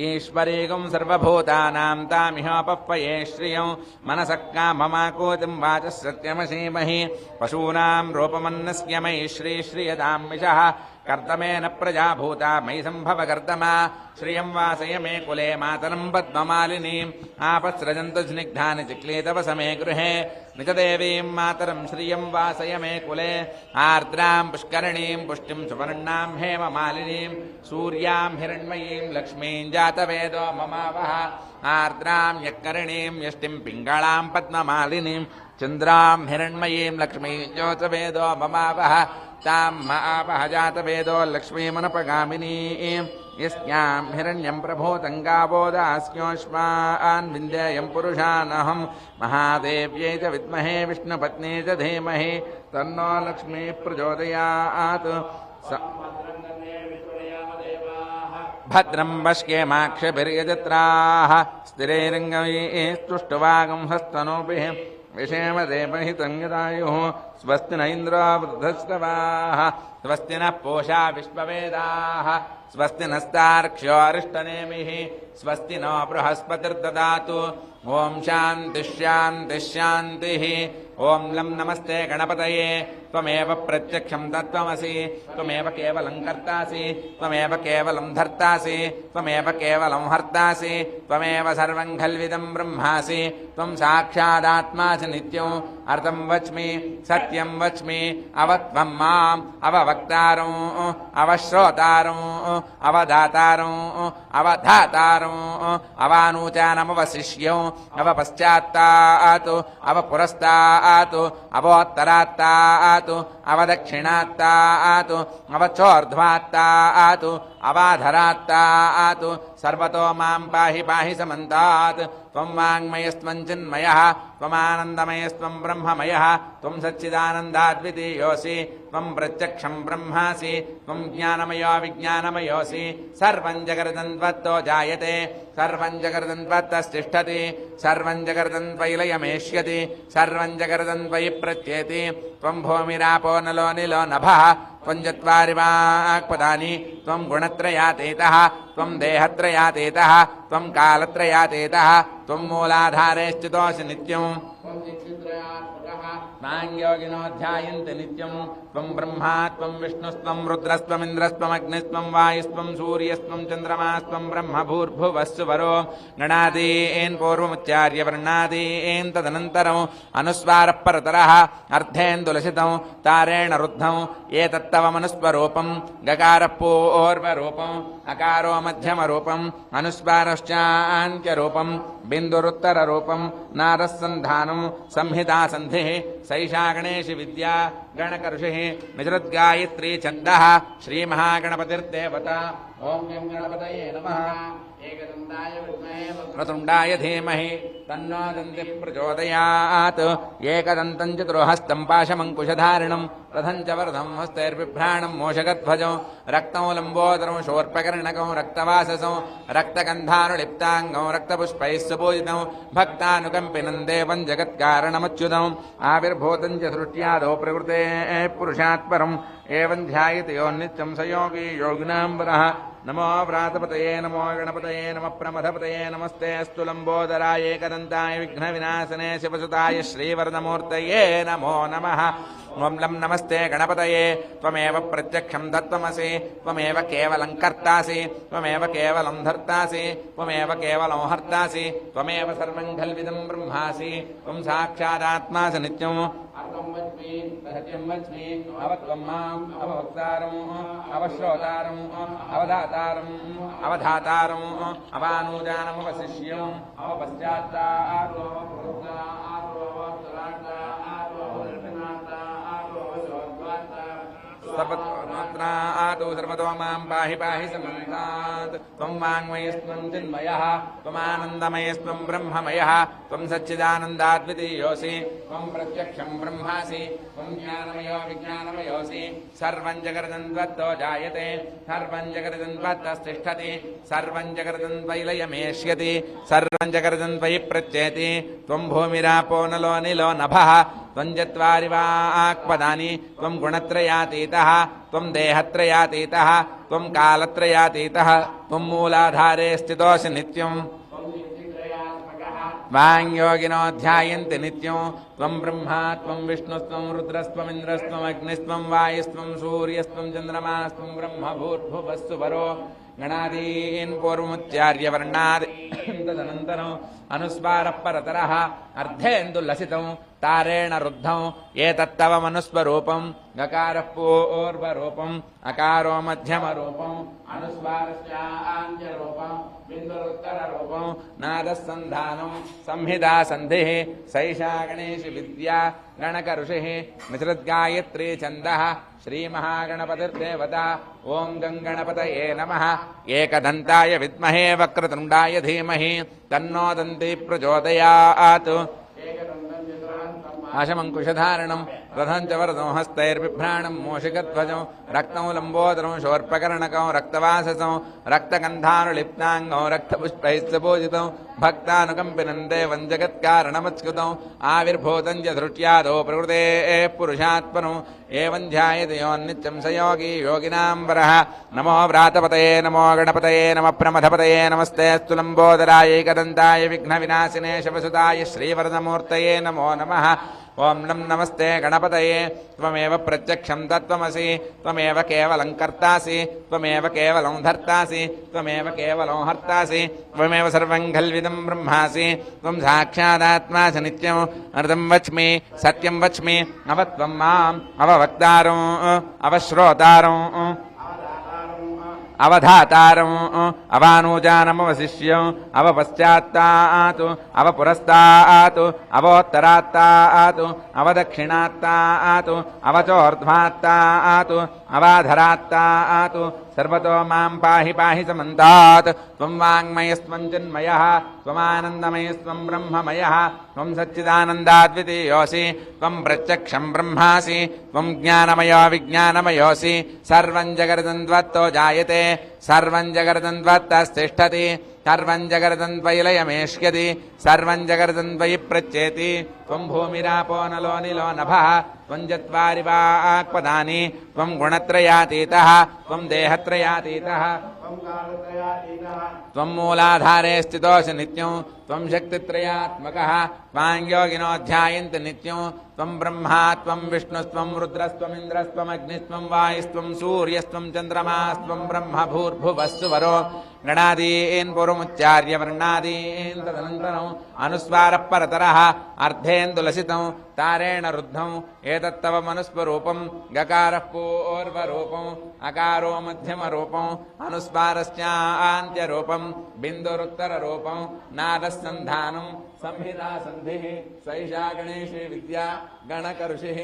ईश्वरीगं सर्वभूतानां तामिहोपह्वये श्रियं मनसः काममाकूतिं वाचः सत्यमसीमहि पशूनां रूपमन्नस्य मयि श्रीयतां मिषः कर्दमेन प्रजाभूता मयि सम्भव कर्दमा श्रियं वासय मे कुले मातरं पद्ममालिनीम् आपस्रजन्तु स्निग्धानि चिक्लीतव समे गृहे निजदेवीं मातरं श्रियं वासय मे कुले आर्द्रां पुष्करणीं पुष्टिं सुवर्णां हेममालिनीं सूर्यां हिरण्मयीं लक्ष्मीं जातवेदो ममावः आर्द्रां यक्करणीं यष्टिं पिङ्गळां पद्ममालिनीं चन्द्रां हिरण्मयीं लक्ष्मीं ज्योतवेदो ममावः तां महावः जातवेदो लक्ष्मीमनपगामिनीं यस्यां हिरण्यं प्रभूतं गावो दास्योऽश्वान् विन्देयं पुरुषानहं महादेव्यै च विद्महे विष्णुपत्नी च धीमहि तन्नो लक्ष्मीः प्रचोदयात् भद्रं वश्येमाक्षभिर्यजत्राः स्थिरैरङ्गैस्तुष्टुवागं हस्तनोभिः विषेम देवहितं यदायुः स्वस्ति न इन्द्रो वृद्धस्तवाः स्वस्ति नः पूषा विश्ववेदाः स्वस्ति नस्तार्क्ष्यो अरिष्टनेमिः स्वस्ति नो बृहस्पतिर्ददातु ॐ शान्तिः शान्तिः शान्तिः ॐ लं नमस्ते गणपतये त्वमेव प्रत्यक्षं तत्त्वमसि त्वमेव केवलं कर्तासि त्वमेव केवलं धर्तासि त्वमेव केवलं हर्तासि त्वमेव सर्वं खल्विदं ब्रह्मासि त्वं साक्षादात्मासि नित्यं अर्थं वच्मि सत्यं वच्मि अवत्वं माम् अववक्तारं अवश्रोतारं अवदातारं अवधातारं अवानूचानमवशिष्यं अवपश्चात्तात् अवपुरस्तात् अवोत्तरात्तात् अवदक्षिणात्तात् अवचोर्ध्वात्तात् अवाधरात्तात् सर्वतो मां पाहि पाहि समन्तात् त्वं वाङ्मयस्त्वं चिन्मयः त्वमानन्दमयस्त्वं ब्रह्म ब्रह्ममयः त्वं सच्चिदानन्दाद्वितीयोऽसि त्वं प्रत्यक्षं ब्रह्मासि त्वं ज्ञानमयो विज्ञानमयोऽसि सर्वं जगदन्त्वत्तो जायते सर्वं जगदन्त्वत्तस्तिष्ठति सर्वं जगदन्त्वैलयमेष्यति सर्वं जगदन्त्वयि प्रत्येति त्वं भूमिरापो नलो निलो नभः त्वं चत्वारि वाक्पदानि त्वं गुणत्रयातीतः त्वं देहत्रयातीतः त्वं कालत्रयातीतः त्वं मूलाधारे स्थितोऽसि नित्यम् माङ्योगिनो ध्यायन्ति नित्यं त्वं ब्रह्मा त्वं विष्णुस्त्वं रुद्रस्त्वमिन्द्रस्त्वम् अग्निस्त्वं वायुस्त्वं सूर्यस्त्वं चन्द्रमास्त्वं ब्रह्म भूर्भुवस्सुवरो गणादीन् पूर्वमुच्चार्य वर्णादीन् तदनन्तरम् अनुस्वारः परतरः अर्धेन्दुलसितं तारेण रुद्धं एतत्तवमनुस्वरूपं गकारः पूर्वरूपम् अकारो मध्यमरूपम् अनुस्वारश्चान्त्यरूपम् बिन्दुरुत्तररूपम् नारस्सन्धानं संहितासन्धिः सैषा गणेश विद्या गणकर्षिः निजृद्गायत्री छन्दः श्रीमहागणपतिर्देवता ॐ गं गणपतये नमः एकदन्ताय विद्महे वक्रतुण्डाय धीमहि तन्नो दन्तिः प्रचोदयात् एकदन्तं चतुर्हस्तं पाशमङ्कुशधारिणं रथं च वरदं हस्तैर्बिभ्राणं मोषगध्वजं रक्तं लम्बोदरं शोर्पकर्णकं रक्तवाससं रक्तगन्धानुलिप्ताङ्गं रक्तपुष्पैः सुपूजितं भक्तानुकम्पिनं देवं जगत्कारणमच्युतम् आविर्भूतं च सृष्ट्यादौ प्रकृते पुरुषात् परम् एवं ध्यायते यो नित्यं स योगी योगिनां वरः नमो व्रातपतये नमो गणपतये नमः प्रमथपतये नमस्ते अस्तु लम्बोदराय एकदन्ताय विघ्नविनाशने शिवसुताय श्रीवरदमूर्तये नमो नमः ॐ लं नमस्ते गणपतये त्वमेव प्रत्यक्षं तत्त्वमसि त्वमेव केवलं कर्तासि त्वमेव केवलं धर्तासि त्वमेव केवलं हर्तासि त्वमेव सर्वं खल्विदं ब्रह्मासि त्वं साक्षादात्मासि नित्यम् अर्कं वच्मि सत्यं वच्मि अवत्वं माम् अवभक्तारम् अवश्रोतारम् अवधातारम् अवधातारम् अवानुजानमवशिष्यम् अवपश्चात्तारो सर्वतो सर्वतो मां पाहि पाहि समन्तात् त्वं वाङ्मयस्त्वं चिन्मयः त्वमानन्दमयस्त्वं ब्रह्ममयः त्वं सच्चिदानन्दाद्वितीयोऽसि त्वं प्रत्यक्षं ब्रह्मासि त्वं ज्ञानमयो विज्ञानमयोऽसि सर्वं जगदन्त्वत्तो जायते सर्वं जगदन्त्वत्तस्तिष्ठति सर्वं जगदन्त्वैलयमेष्यति सर्वं जगदन्त्वयि प्रत्येति त्वं भूमिरापो नलो निलो नभः त्वं चत्वारि वाक्पदानि त्वं गुणत्रयातीतः त्वं देहत्रयातीतः त्वं कालत्रयातीतः त्वं मूलाधारे स्थितोऽसि नित्यम् वाङ्योगिनो ध्यायन्ति नित्यं त्वं ब्रह्मा त्वं विष्णुस्त्वं रुद्रस्त्वमिन्द्रस्त्वम् अग्निस्त्वं वायुस्त्वं सूर्यस्त्वं चन्द्रमास्त्वं ब्रह्म भूर्भुवस्सुवरो गणादीन् पूर्वमुच्चार्य वर्णादीन् तदनन्तरम् अनुस्वारः परतरः अर्धेन्दुलसितं तारेण रुद्धं एतत्तवमनुस्वरूपं गकारः पूर्वरूपम् अकारो मध्यमरूपम् अनुस्वारश्चान्त्यरूपं बिन्दुरुत्तररूपं नादस्सन्धानं संहितासन्धिः सैषा गणेश विद्या गणकऋषिः निसृद्गायत्री छन्दः श्रीमहागणपतिर्देवता ॐ गं गणपतये नमः एकदन्ताय विद्महे वक्रतुण्डाय धीमहि तन्नो दन्ति प्रचोदयात् आशमङ्कुशधारणं रथं च वरदं हस्तैर्बिभ्राणं मूषिकध्वजं रक्तं लम्बोदरं शोर्पकर्णकं रक्तवाससं रक्तगन्धानुलिप्ताङ्गं रक्तपुष्पैः सुपूजितं भक्तानुकम्पिनं देवं जगत्कारणमच्युतम् आविर्भूतं च धृत्यादौ प्रकृतेः पुरुषात् परम् एवं ध्यायते यो नित्यं स योगी योगिनां वरः नमो व्रातपतये नमो गणपतये नमः प्रमथपतये नमस्ते अस्तु लम्बोदराय एकदन्ताय विघ्नविनाशिने शिवसुताय श्रीवरदमूर्तये नमो नमः ॐ लं नमस्ते गणपतये त्वमेव प्रत्यक्षं तत्त्वमसि त्वमेव केवलं कर्तासि त्वमेव केवलं धर्तासि त्वमेव केवलं हर्तासि त्वमेव सर्वं खल्विदं ब्रह्मासि त्वं साक्षादात्मासि नित्यम् अनृतं वच्मि सत्यं वच्मि अवत्वं माम् अववक्तारम् अवश्रोतारम् अवधातारम् अवानुजानमवशिष्यम् अवपश्चात्तात् अवपुरस्तात् अवोत्तरात्तात् अवदक्षिणात्तात् अवचोर्ध्वात्तात् अवाधरात्तात् सर्वतो मां पाहि पाहि समन्तात् त्वं वाङ्मयस्त्वं चिन्मयः त्वमानन्दमयस्त्वं ब्रह्ममयः त्वं सच्चिदानन्दाद्वितीयोऽसि त्वं प्रत्यक्षं ब्रह्मासि त्वं ज्ञानमयो विज्ञानमयोऽसि सर्वं जगदन्त्वत्तो जायते सर्वं जगदन्त्वत्तस्तिष्ठति सर्वं जगदन्त्वयि लयमेष्यति सर्वं जगदन्त्वयि प्रच्येति त्वं भूमिरापो नलो निलो नभः त्वं चत्वारि वाक्पदानि त्वं गुणत्रयातीतः त्वं देहत्रयातीतः त्वं मूलाधारे स्थितोऽसि नित्यं त्वं शक्तित्रयात्मकः त्वां योगिनो ध्यायन्ति नित्यं त्वं ब्रह्मा त्वं विष्णुस्त्वं रुद्रस्त्वमिन्द्रस्त्वमग्निस्त्वं वायुस्त्वं सूर्यस्त्वं चन्द्रमास्त्वं ब्रह्म भूर्भुवस्सुवरो गणादीन् पुरुमुच्चार्य वर्णादीन् तदनन्तरम् अनुस्वारः परतरः अर्धेन्दुलसितं तारेण रुद्धं एतत्तव मनुस्वरूपं गकारः पूर्वरूपम् अकारो मध्यमरूपम् अनुस्वारश्चान्त्यरूपं बिन्दुरुत्तररूपं नादस्सन्धानं संहिता सन्धिः सैषा गणेशे विद्या गणकऋषिः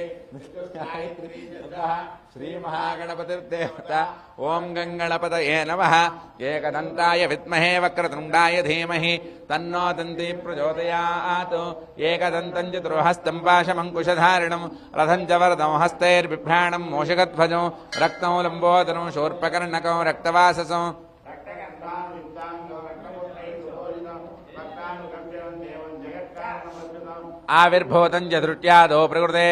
श्रीमहागणपतिर्देवता ओं गङ्गणपतये नमः एकदन्ताय विद्महे वक्रतुण्डाय धीमहि तन्नो दन्ती प्रचोदयात् एकदन्तं चतुर्हस्तं पाशमङ्कुशधारिणं रथं च वरदं हस्तैर्बिभ्राणं मूषकध्वजं रक्तं लम्बोदरं शूर्पकर्णकं रक्तवाससं आविर्भूतं च धृत्यादो प्रकृते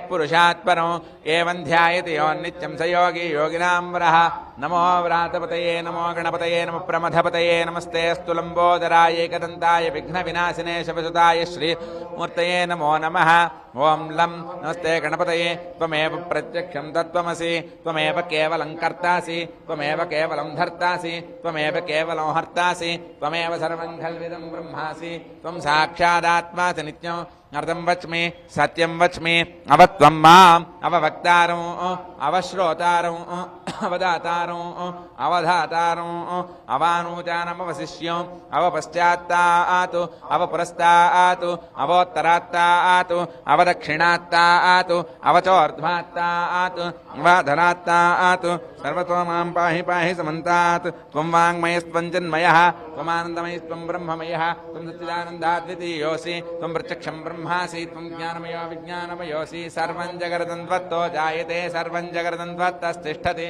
पुरुषात् परो एवं ध्यायति यो नित्यं स योगी योगिनां वरः नमो व्रातपतये नमो गणपतये नमः प्रमथपतये नमस्ते अस्तु लम्बोदराय एकदन्ताय विघ्नविनाशिने शवसुताय श्रीमूर्तये नमो नमः ओं लं नमस्ते गणपतये त्वमेव प्रत्यक्षं तत्त्वमसि त्वमेव केवलं कर्तासि त्वमेव केवलं धर्तासि त्वमेव केवलं हर्तासि त्वमेव सर्वं खल्विदं ब्रह्मासि त्वं साक्षादात्मासि नित्यं अर्थं वच्मि सत्यं वच्मि अवत्वं माम् अववक्तारं अवश्रोतारं अवदातारं अवधातारं अवानूचानमवशिष्यं अवपश्चात्तात् अवपुरस्तात् अवोत्तरात्तात् अवदक्षिणात्तात् अवचोर्ध्वात्तात् अवधरात्तात् सर्वतो मां पाहि पाहि समन्तात् त्वं वाङ्मयस्त्वं चिन्मयः त्वमानन्दमयस्त्वं ब्रह्ममयः त्वं सच्चिदानन्दाद्वितीयोऽसि त्वं प्रत्यक्षं ब्रह्मासि त्वं ज्ञानमयो विज्ञानमयोऽसि सर्वं जगदन्त्वत्तो जायते सर्वं जगदन्त्वत्तस्तिष्ठति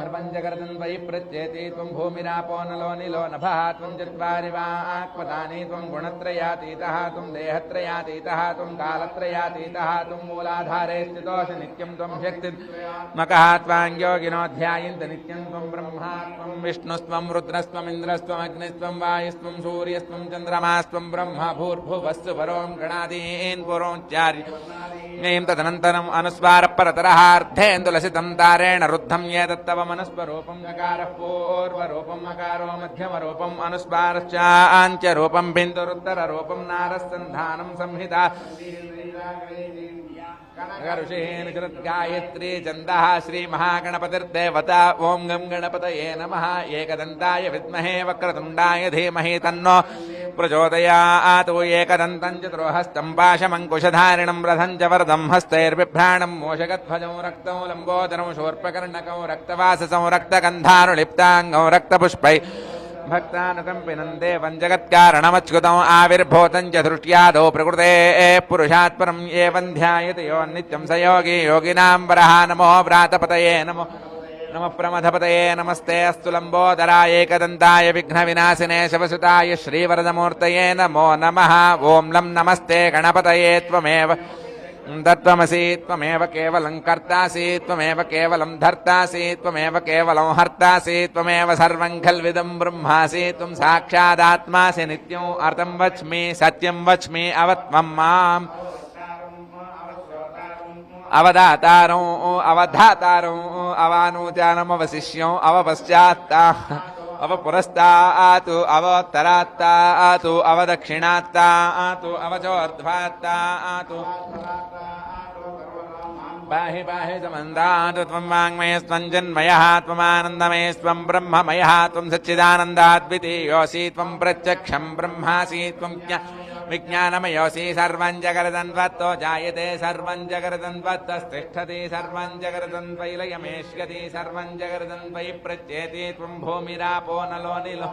सर्वं जगदन्त्वयि प्रच्येति त्वं भूमिरापो नलो निलो नभः त्वं चत्वारि वाक्पदानि त्वं गुणत्रयातीतः त्वं देहत्रयातीतः त्वं कालत्रयातीतः त्वं मूलाधारे स्थितोऽसि नित्यं त्वं शक्तिर्मकः त्वां योगिनो ध्यायन्ति नित्यं त्वं ब्रह्मा त्वं विष्णुस्त्वं रुद्रस्त्वमिन्द्रस्त्वमग्निस्त्वं वायुस्त्वं सूर्यस्त्वं चन्द्रमास्त्वं ब्रह्म भूर्भुवस्सु परों गणादीन् पुरोच्चार्य तदनन्तरम् अनुस्वारः परतरः अर्धेन्दुलसितं तारेण रुद्धं एतत्तव मनस्वरूपं गकारः पूर्वरूपम् अकारो मध्यमरूपम् अनुस्वारश्चान्त्यरूपं बिन्दुरुत्तररूपं नारसन्धानं संहिता गायत्री छन्दः श्रीमहागणपतिर्देवता ओं गं गणपतये नमः एकदन्ताय विद्महे वक्रतुण्डाय धीमहि तन्नो प्रचोदयात् एकदन्तं चतुर्हस्तं पाशमङ्कुशधारिणं रथं च वरदं हस्तैर्बिभ्राणं मूषकध्वजं रक्तं लम्बोदरं शूर्पकर्णकं रक्तवाससं रक्तगन्धानुलिप्ताङ्गं रक्तपुष्पै भक्तानुकम्पिनं देवं जगत्कारणमच्युतम् आविर्भूतं च धृष्ट्यादौ प्रकृते पुरुषात् परम् एवं ध्यायति यो नित्यं स योगी योगिनां वरः नमो व्रातपतये नमो नमः प्रमथपतये नमस्ते अस्तु लम्बोदराय एकदन्ताय विघ्नविनाशिने शवसुताय श्रीवरदमूर्तये नमो नमः ॐ लं नमस्ते गणपतये त्वमेव तत्त्वमसि त्वमेव केवलं कर्तासि त्वमेव केवलं धर्तासि त्वमेव केवलं हर्तासि त्वमेव सर्वं खल्विदं ब्रह्मासि त्वं साक्षादात्मासि नित्यम् अर्थं वच्मि सत्यं वच्मि अवत्वं माम् अवदातारं अवधातारं अवानूचानमवशिष्यं अवपश्चात्ता अवपुरस्तात् अवोत्तरात्तात् अवदक्षिणात्तात् अवचोर्ध्वात्तात् पाहि पाहि समन्तात् त्वं वाङ्मयस्त्वं चिन्मयः त्वमानन्दमयस्त्वं ब्रह्ममयः त्वं सच्चिदानन्दाद्वितीयोऽसि त्वं प्रत्यक्षं ब्रह्मासि त्वं विज्ञानमयोऽसि सर्वं जगदन्वत्तो जायते सर्वं जगदन्वत्तस्तिष्ठति सर्वं जगदन्वैलयमेष्यति सर्वं जगदन्वै प्रच्येति त्वं भूमिरापो नलो निलो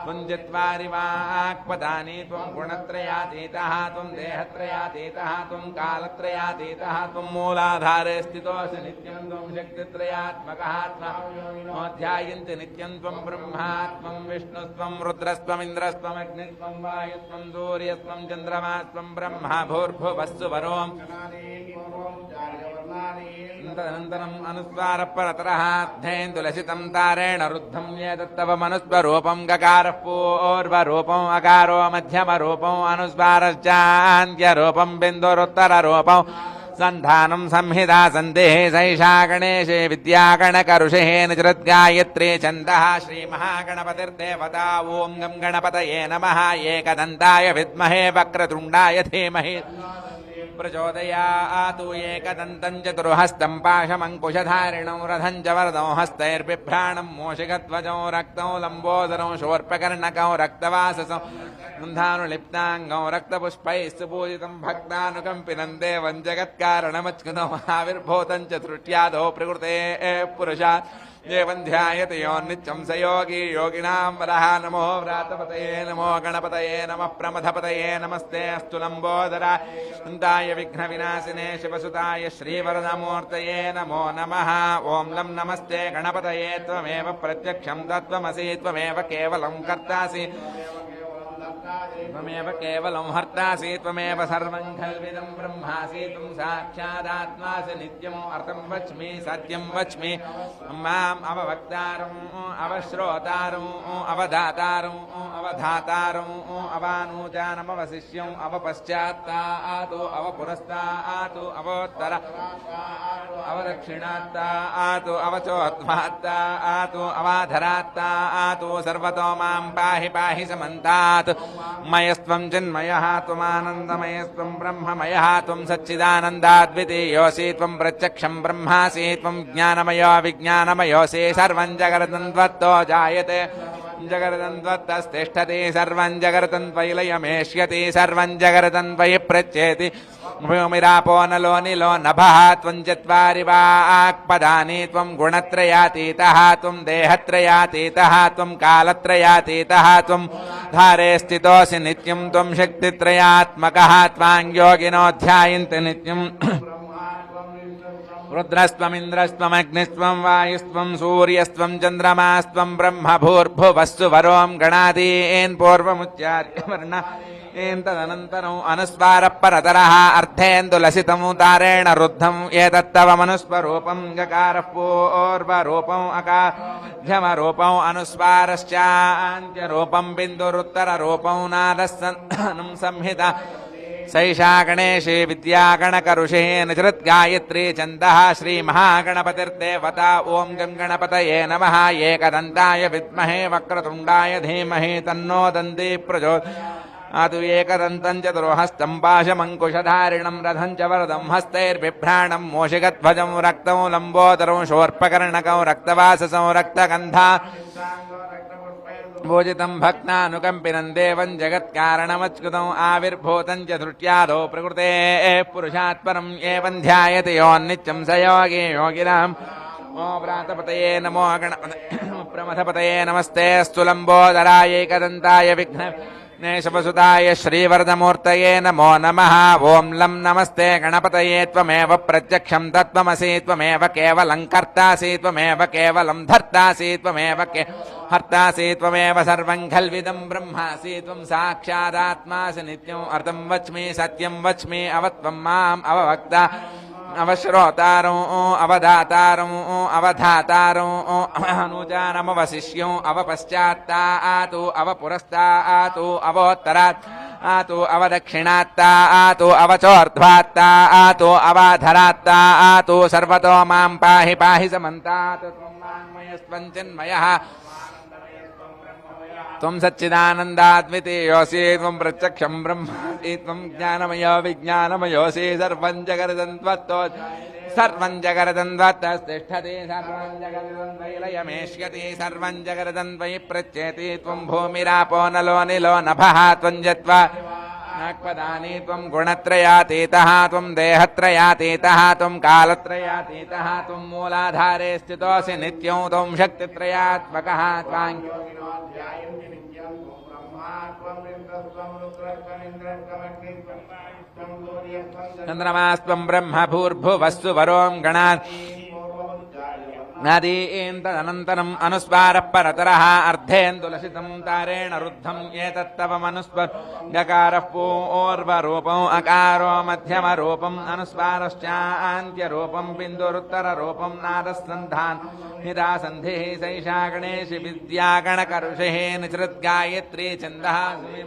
त्वं चत्वारिवाक्पदानि त्वं गुणत्रयातीतः त्वं देहत्रयातीतः त्वं कालत्रयातीतः त्वं मूलाधारे स्थितोऽसि नित्यं त्वं शक्तित्रयात्मकः ध्यायन्ति नित्यं त्वं ब्रह्मात्मं विष्णुस्त्वं रुद्रस्त्वमिन्द्रस्त्वमग्निस्त्वं वायुस्त्वं सूर्यस्त्वं चन्द्रमास्त्वं ब्रह्मा भूर्भुवस्सु वरोम् तदनन्तरम् अनुस्वारपरतरः अध्येन्दुलसितं तारेण रुद्धं एतत्तवमनुस्वरूपं गकारः पूर्वरूपम् अकारो मध्यमरूपम् अनुस्वारश्चान्त्यरूपं बिन्दुरुत्तररूपम् सन्धानं संहिता सन्देः सैषा गणेशे विद्यागणकरुषेः निजृद्गायत्री छन्दः श्रीमहागणपतिर्देवता ॐ गं गणपतये नमः एकदन्ताय विद्महे वक्रतुण्डाय धीमहि प्रचोदयातु एकदन्तं चतुर्हस्तं पाशमङ्कुशधारिणौ रथं च वरदौ हस्तैर्बिभ्राणं मूषिकध्वजौ रक्तौ लम्बोदरौ शूर्पकर्णकौ रक्तवाससौ गन्धानुलिप्ताङ्गौ रक्तपुष्पैः सुपूजितं भक्तानुकम्पिनं देवं जगत्कारणमच्युतौ आविर्भूतं च तृट्यादौ प्रकृते पुरुषात् देवं ध्यायते योन्नित्यं स योगी योगिनां वरः नमो व्रातपतये नमो गणपतये नमः प्रमथपतये नमस्ते अस्तु लम्बोदराय विघ्नविनाशिने शिवसुताय श्रीवरदमूर्तये नमो नमः ॐ लं नमस्ते गणपतये त्वमेव प्रत्यक्षं तत्त्वमसि त्वमेव केवलं कर्तासि त्वमेव केवलं हर्तासि त्वमेव सर्वं खल्विदं ब्रह्मासि त्वं साक्षादात्मासि नित्यम् अर्थं वच्मि सत्यं वच्मि माम् अववक्तारम् अवश्रोतारम् अवधातारम् अवधातारम् अवानूजानमवशिष्यम् अवपश्चात्तातु अवपुरस्तातु अवोत्तर अवदक्षिणात्तातु अवचोद्वात्तातु अवाधरात्तातु सर्वतो मां पाहि पाहि समन्तात् मयस्त्वं चिन्मयः त्वमानन्दमयस्त्वं ब्रह्ममयः त्वं सच्चिदानन्दाद्वितीयोऽसि त्वं प्रत्यक्षं ब्रह्मासि त्वं ज्ञानमयो विज्ञानमयोऽसि सर्वं जगदन्वत्तो जायते जगदन्वत्तस्तिष्ठति सर्वं जगदन्वैलयमेष्यति सर्वं जगदन्वै प्रच्येति भूमिरापो नलो निलो नभः त्वं चत्वारि वाक्पदानि त्वं गुणत्रयातीतः त्वं देहत्रयातीतः त्वं कालत्रयातीतः त्वं धारे स्थितोऽसि नित्यं त्वं शक्तित्रयात्मकः त्वां योगिनो ध्यायन्ति नित्यम् रुद्रस्त्वमिन्द्रस्त्वमग्निस्त्वं वायुस्त्वं सूर्यस्त्वं चन्द्रमास्त्वं ब्रह्म भूर्भुवस्सु वरों गणादीन् पूर्वमुच्चार्य वर्ण तदनन्तरम् अनुस्वारपरतरः अर्धेन्दुलसितं तारेण रुद्धम् एतत्तवमनुस्वरूपं गकारः पूर्वरूपम् अकाध्यमरूपम् अनुस्वारश्चान्त्यरूपं बिन्दुरुत्तररूपं नादस्सन्धानं संहिता सैषा गणेशे विद्यागणकरुषे निजृद्गायत्री छन्दः श्रीमहागणपतिर्देवता ॐ गं गणपतये नमः एकदन्ताय विद्महे वक्रतुण्डाय धीमहि तन्नो दन्ती प्रचोदयात् एकदन्तं चतुर्हस्तं पाशमङ्कुशधारिणं रथं च वरदं हस्तैर्बिभ्राणं मूषिकध्वजं रक्तौ लम्बोदरं शूर्पकर्णकौ रक्तवाससं रक्तगन्धा भोजितं भक्तानुकम्पिनं देवं जगत्कारणमच्युतम् आविर्भूतं च तृट्यादौ प्रकृते पुरुषात् परम् एवं ध्यायते योन्नित्यं स योगी योगिनाम् ओ व्रातपतये नमो प्रमथपतये नमस्ते अस्तु लम्बोदराय एकदन्ताय विघ्नेशवसुताय श्रीवरदमूर्तये नमो नमः ॐ लं नमस्ते गणपतये त्वमेव प्रत्यक्षं तत्त्वमसि त्वमेव केवलं कर्तासि त्वमेव केवलं धर्तासि त्वमेव हर्तासि त्वमेव सर्वं खल्विदं ब्रह्मासि त्वं साक्षादात्मासि नित्यम् अर्थं वच्मि सत्यं वच्मि अवत्वं माम् अववक्ता अवश्रोतारं अवधातारं अवधातारं अनुजानमवशिष्यं अवपश्चात्तातु अवपुरस्तातु अवोत्तरात् आतु अवदक्षिणात्तातु अवचोर्ध्वात्तातु अवाधरात्तातु सर्वतो मां पाहि पाहि समन्तात् त्वं वाङ्मयस्त्वं चिन्मयः त्वं सच्चिदानन्दाद्वितीयोऽसि त्वं प्रत्यक्षं ब्रह्मासि त्वं ज्ञानमयो विज्ञानमयोऽसि सर्वं जगदन्त्वत्तो सर्वं जगदन्त्वत्तस्तिष्ठति सर्वं जगदन्वैलयमेष्यति सर्वं जगदन्वै प्रच्येति त्वं भूमिरापो नलो निलो नभः त्वं जत्वा आक्पदानी त्वं गुणत्रयातीतः त्वं देहत्रयातीतः त्वं कालत्रयातीतः त्वं मूलाधारे स्थितोऽसि नित्यं त्वं शक्तित्रयात्मकः त्वां चन्द्रमास्त्वं ब्रह्म भूर्भुवस्सु वरों गणात् नादीन्तदनन्तरम् अनुस्वारः परतरः अर्धेन्दुलसितं तारेण रुद्धम् एतत्तवमनुस्वर गकारः पूर्वरूपम् अकारो मध्यमरूपम् अनुस्वारश्चान्त्यरूपम् बिन्दुरुत्तररूपम् नादस्सन्धान् निदासन्धिः सैषा गणेशि विद्यागणकरुषिः निसृद्गायत्री छन्दः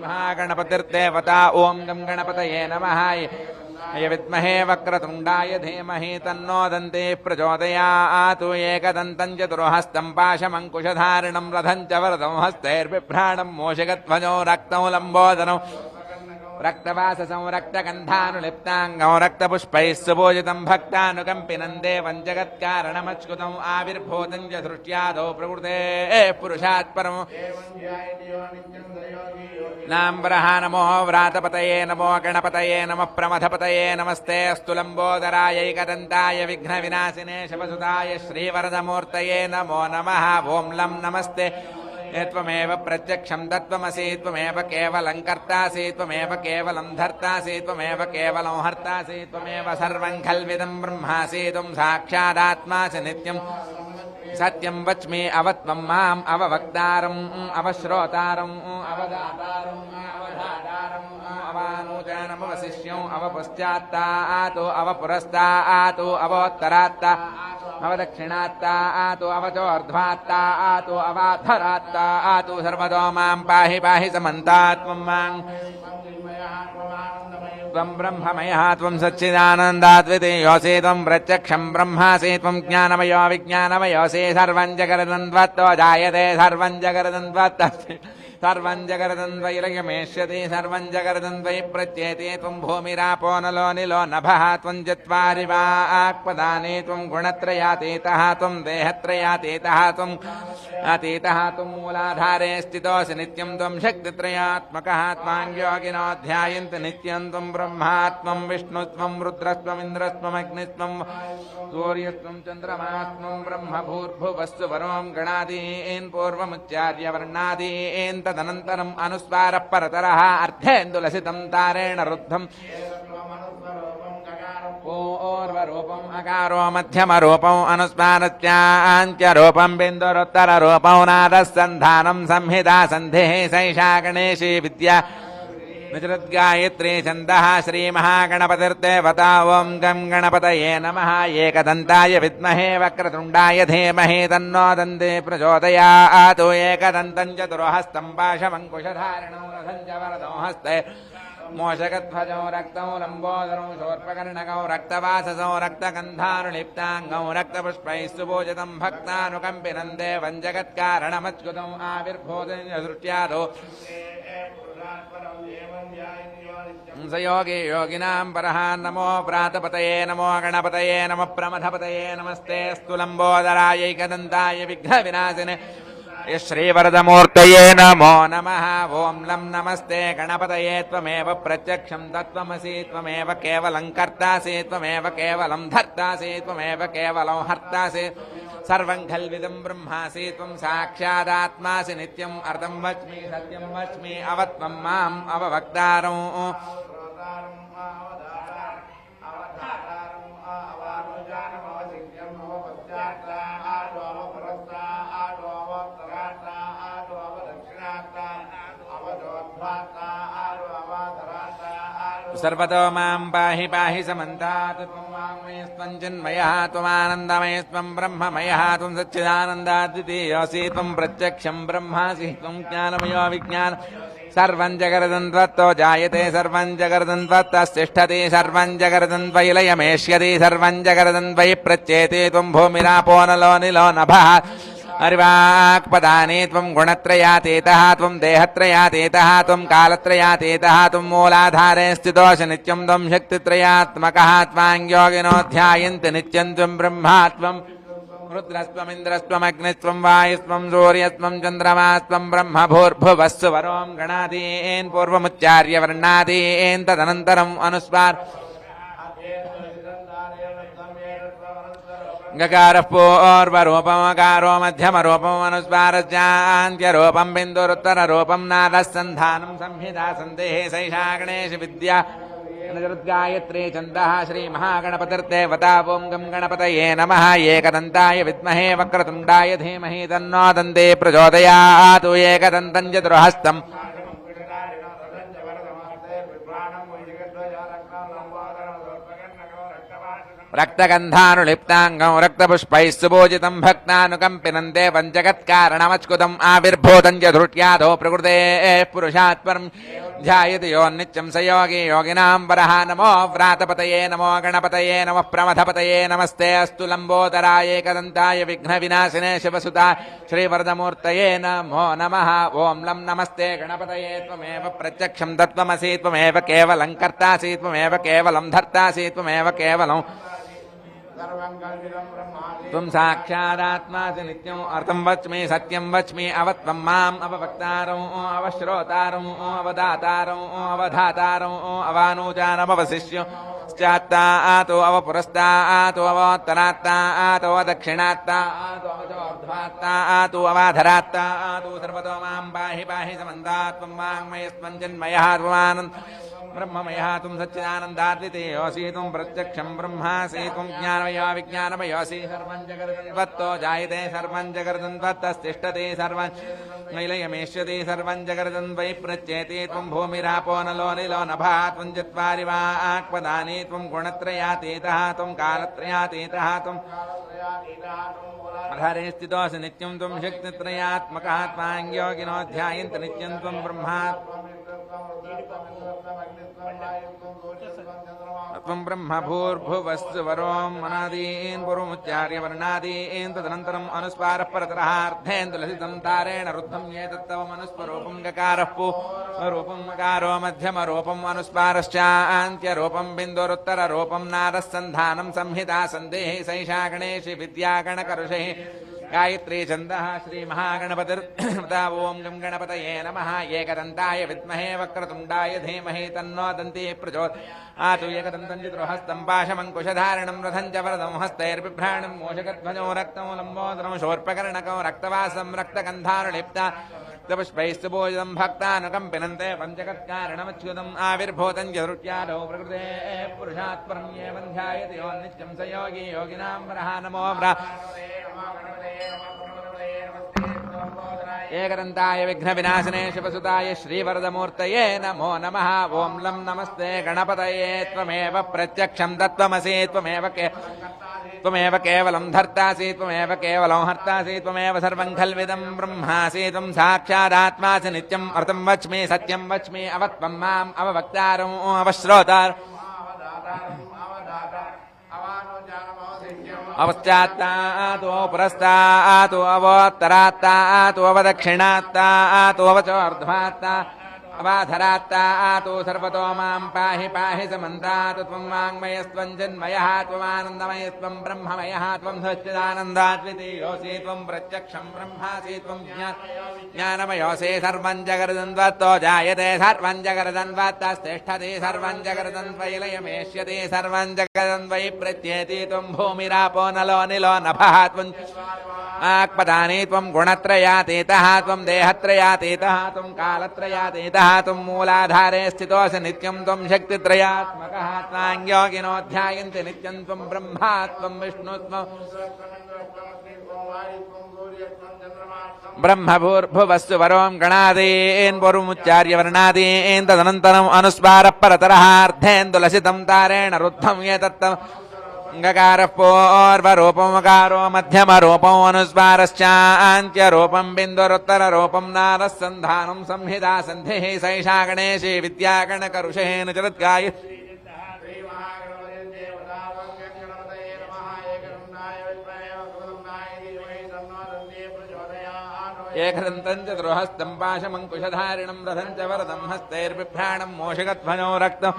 महागणपतिर्देवता ॐ गं गणपतये नमः य विद्महे वक्रतुण्डाय धीमहि तन्नो दन्तिः प्रचोदयात् एकदन्तं चतुर्हस्तं पाशमङ्कुशधारिणं रथं च वरदं हस्तैर्बिभ्राणं मूषिकध्वजो रक्तं लम्बोदरं रक्तवाससं रक्तगन्धानुलिप्ताङ्गं रक्तपुष्पैः सुपूजितं भक्तानुकम्पिनं देवं जगत्कारणमच्युतम् आविर्भूतं च सृष्ट्यादौ प्रकृतेः पुरुषात् परम् नाम्बरः नमो व्रातपतये नमो गणपतये नमः प्रमथपतये नमस्ते अस्तु लम्बोदरायैकदन्ताय विघ्नविनाशिने शपसुताय श्रीवरदमूर्तये नमो नमः ॐ लं नमस्ते त्वमेव प्रत्यक्षं तत्त्वमसि त्वमेव केवलं कर्तासि त्वमेव केवलं धर्तासि त्वमेव केवलं हर्तासि त्वमेव सर्वं खल्विदं ब्रह्मासि त्वं साक्षादात्मासि नित्यं सत्यं वच्मि अवत्वं माम् अववक्तारम् अवश्रोतारम् अवदातारम् अवधातारम् अवानूचानमवशिष्यम् अवपश्चात्तातो अवपुरस्तातो अवोत्तरात्ता अवदक्षिणात्तातो अवचोर्ध्वात्तातो अवाधरात्तातो सर्वतो मां पाहि पाहि समन्तात्वं मां त्वं ब्रह्ममयः त्वं सच्चिदानन्दाद्वितीयोऽसि त्वं प्रत्यक्षं ब्रह्मासि त्वं ज्ञानमयो विज्ञानमयोऽसि सर्वं जगदन्त्वत्तो जायते सर्वं जगदन्त्वत्तस्ति सर्वं जगदन्त्वैलयमेष्यति सर्वं जगदन्त्वयि प्रत्येति त्वं भूमिरापो नलो निलो नभः त्वं चत्वारि वाक्पदानि त्वं गुणत्रयातीतः त्वं देहत्रयातीतः त्वम् अतीतः त्वं मूलाधारे स्थितोऽसि नित्यं त्वं शक्तित्रयात्मकः त्वां योगिनो ध्यायन्ति नित्यं त्वं ब्रह्मा त्वं विष्णुत्वं रुद्रस्त्वमिन्द्रस्त्वमग्निस्त्वं सूर्यस्त्वं चन्द्रमास्त्वं ब्रह्म भूर्भुवस्सु वरों गणादीन् पूर्वमुच्चार्य वर्णादीन् तदनन्तरम् अनुस्वारः परतरः अर्धेन्दुलसितं तारेण रुद्धम् पूर्वरूपम् अकारो मध्यमरूपम् अनुस्वारस्यान्त्यरूपम् बिन्दुरुत्तररूपौ नादस्सन्धानं संहिता सन्धिः सैषा गणेशी विद्या निजृद्गायत्री छन्दः श्रीमहागणपतिर्देवता ॐ गं गणपतये नमः एकदन्ताय विद्महे वक्रतुण्डाय धीमहि तन्नो दन्ति प्रचोदयात् एकदन्तं चतुर्हस्तं पाशमङ्कुशधारिणं रथं च वरदं हस्ते मूषकध्वजौ रक्तौ लम्बोदरौ शूर्पकर्णकौ रक्तवाससौ रक्तगन्धानुलिप्ताङ्गौ रक्तपुष्पैः सुपूजितं भक्तानुकम्पिनं देवं जगत्कारणमच्युतम् आविर्भूतं सृष्ट्यादौ स योगी योगिनां परः नमो व्रातपतये नमो गणपतये नमः प्रमथपतये नमस्ते अस्तु लम्बोदरायैकदन्ताय विघ्नविनाशिने श्रीवरदमूर्तये नमो नमः ॐ लं नमस्ते गणपतये त्वमेव प्रत्यक्षं तत्त्वमसि त्वमेव केवलं कर्तासि त्वमेव केवलं धर्तासि त्वमेव केवलं हर्तासि सर्वं खल्विदं ब्रह्मासि त्वं साक्षादात्मासि नित्यम् अर्धं वच्मि सत्यं वच्मि अवत्वं माम् अववक्तारम् सर्वतो मां पाहि पाहि समन्तात् त्वं वाङ्मयस्त्वं चिन्मयः त्वमानन्दमयस्त्वं ब्रह्ममयः त्वं सच्चिदानन्दाद्वितीयोऽसि त्वं प्रत्यक्षं ब्रह्मासि त्वं ज्ञानमयो विज्ञान सर्वं जगदन्त्वत्तो जायते सर्वं जगदन्त्वत्तस्तिष्ठति सर्वं जगदन्त्वैलयमेष्यति सर्वं जगदन्त्वयि प्रत्येति त्वं भूमिरापो नलो निलो नभः अर्वाक्पदानि त्वं गुणत्रयातीतः त्वं देहत्रयातीतः त्वं कालत्रयातीतः त्वं मूलाधारे स्थितोऽसि नित्यं त्वं शक्तित्रयात्मकः त्वां योगिनो ध्यायन्ति नित्यं त्वं ब्रह्मा त्वं रुद्रस्त्वमिन्द्रस्त्वमग्निस्त्वं वायुस्त्वं सूर्यस्त्वं चन्द्रमास्त्वं ब्रह्म भूर्भुवस्सु वरों गणादीन् पूर्वमुच्चार्य वर्णादीन् तदनन्तरम् अनुस्वार गकारः पूर्वरूपमकारो मध्यमरूपम् अनुस्वारस्यान्त्यरूपं बिन्दुरुत्तररूपं नादसन्धानं संहिता सन्देः सैषा गणेश विद्या गायत्री छन्दः श्रीमहागणपतिर्देवता ॐ गं गणपतये नमः एकदन्ताय विद्महे वक्रतुण्डाय धीमहि तन्नो दन्ते प्रचोदयात् एकदन्तं चतुर्हस्तम् रक्तगन्धानुलिप्ताङ्गं रक्तपुष्पैः सुपूजितं भक्तानुकम्पिनन्ते पञ्चगत्कारणमच्युतम् आविर्भूतं च धृट्यादो प्रकृतेः पुरुषात् परं ध्यायति योन्नित्यं स योगी योगिनां वरः नमो व्रातपतये नमो गणपतये नमः प्रमथपतये नमस्ते अस्तु लम्बोदराय एकदन्ताय विघ्नविनाशिने शिवसुता श्रीवरदमूर्तये नमो नमः ॐ लं नमस्ते गणपतये त्वमेव प्रत्यक्षं तत्त्वमसि त्वमेव केवलं कर्तासि त्वमेव केवलं धर्तासि त्वमेव केवलं त्वं साक्षादात्मासि नित्यम् अर्थं वच्मि सत्यं वच्मि अवत्वं माम् अववक्तारम् अवश्रोतारम् अवदातारम् अवधातारम् अवानूचानमवशिष्यो श्चात्तातो अवपुरस्तातो अवोत्तरात्तातो अदक्षिणात्तातो अवचोर्ध्वात्तातो अवाधरात्तातो सर्वतो मां पाहि पाहि समन्तात् त्वं वाङ्मयस्त्वं चिन्मयः त्वमानन्द ब्रह्ममयः त्वं सच्चिदानन्दाद्वितीयोऽसि त्वं प्रत्यक्षं ब्रह्मासि त्वं ज्ञानमयो विज्ञानमयोऽसि सर्वं जगदन्त्वत्तो जायते सर्वं जगदन्त्वत्तस्तिष्ठति सर्वं नैलयमेष्यति सर्वं जगदन्त्वयि प्रत्येति त्वं भूमिरापो नलो निलो नभः त्वं चत्वारि वाक्पदानि त्वं गुणत्रयातीतः त्वं कालत्रयातीतः त्वं आधारे स्थितोऽसि नित्यं त्वं शक्तित्रयात्मकः त्वां योगिनो ध्यायन्ति नित्यं त्वं ब्रह्मा त्वं ब्रह्म भूर्भुवस्सु वरों अनादीन् पूर्वमुच्चार्य वर्णादीन् तदनन्तरम् अनुस्वारः परतरः अर्धेन्दुलसितं तारेण रुद्धं ये तत्तवमनुस्वरूपं गकारः पूर्वरूपं मकारो मध्यमरूपम् अनुस्वारश्चान्त्यरूपं बिन्दुरुत्तररूपं नादसन्धानं संहिता सन्देः सैषा गणेशि विद्या गणकरुषैः गायत्री छन्दः श्रीमहागणपतिर्देवता ॐ गं गणपतये नमः एकदन्ताय विद्महे वक्रतुण्डाय धीमहि तन्नो दन्ती प्रचोदयात् एकदन्तं चतुर्हस्तं पाशमङ्कुशधारिणं रथं च वरदं हस्तैर्बिभ्राणं मूषकध्वजो रक्तं लम्बोदरं शूर्पकर्णकं रक्तवासं रक्तगन्धानुलिप्ता पुष्पैः सुपूजितं भक्तानुकम्पिनन्ते पञ्चगत्कारणमच्युतम् आविर्भूतं जरुट्यादौ प्रकृतेः पुरुषात् परं एव ध्यायति योन्नित्यं स योगी योगिनां वरः नमो एकदन्ताय विघ्नविनाशिने शिवसुताय श्रीवरदमूर्तये नमो नमः ॐ लं नमस्ते गणपतये त्वमेव प्रत्यक्षं तत्त्वमसि त्वमेव केवलं धर्तासि त्वमेव केवलं हर्तासि त्वमेव सर्वं खल्विदं ब्रह्मासि त्वं साक्षादात्मासि नित्यम् अर्थं वच्मि सत्यं वच्मि अवत्वं माम् अववक्तारम् अवश्रोतारम् अवश्चात्तातो पुरस्तातो अवोत्तरात्तातो अवदक्षिणात्तातो अवचोर्ध्वात्ता अवाधरात्तातो सर्वतो मां पाहि पाहि समन्तात् त्वं वाङ्मयस्त्वं चिन्मयः त्वमानन्दमयस्त्वं ब्रह्ममयः त्वं सच्चिदानन्दाद्वितीयोऽसि त्वं प्रत्यक्षं ब्रह्मासि त्वं ज्ञानमयोऽसि सर्वं जगदन्त्वत्तो जायते सर्वं जगदन्त्वत्तस्तिष्ठति सर्वं जगदन्त्वयिलयमेष्यति सर्वं जगदन्त्वयि प्रत्येति त्वं भूमिरापो नलो निलो नभः त्वं आक्पदानि त्वं गुणत्रयातीतः त्वं देहत्रयातीतः त्वं कालत्रयातीतः त्वं मूलाधारे स्थितोऽसि नित्यं त्वं शक्तित्रयात्मकः त्वां योगिनो ध्यायन्ति नित्यं त्वं ब्रह्मा त्वं विष्णु त्वं ब्रह्मभूर्भुवस्सु वरों गणादीन् पूर्वमुच्चार्य वर्णादीन् तदनन्तरम् अनुस्वारः परतरः अर्धेन्दुलसितं तारेण रुद्धं ये तत्तम् गकारः पूर्वरूपमकारो मध्यमरूपम् अनुस्वारश्चान्त्यरूपं बिन्दुरुत्तररूपं नादसन्धानं संहिता सन्धिः सैषा गणेशी विद्या गणकरुषेः निचरद्गाय एकदन्तं चतुर्हस्तं पाशमङ्कुशधारिणं रथं च वरदं हस्तैर्बिभ्राणं मूषकध्वजो रक्तं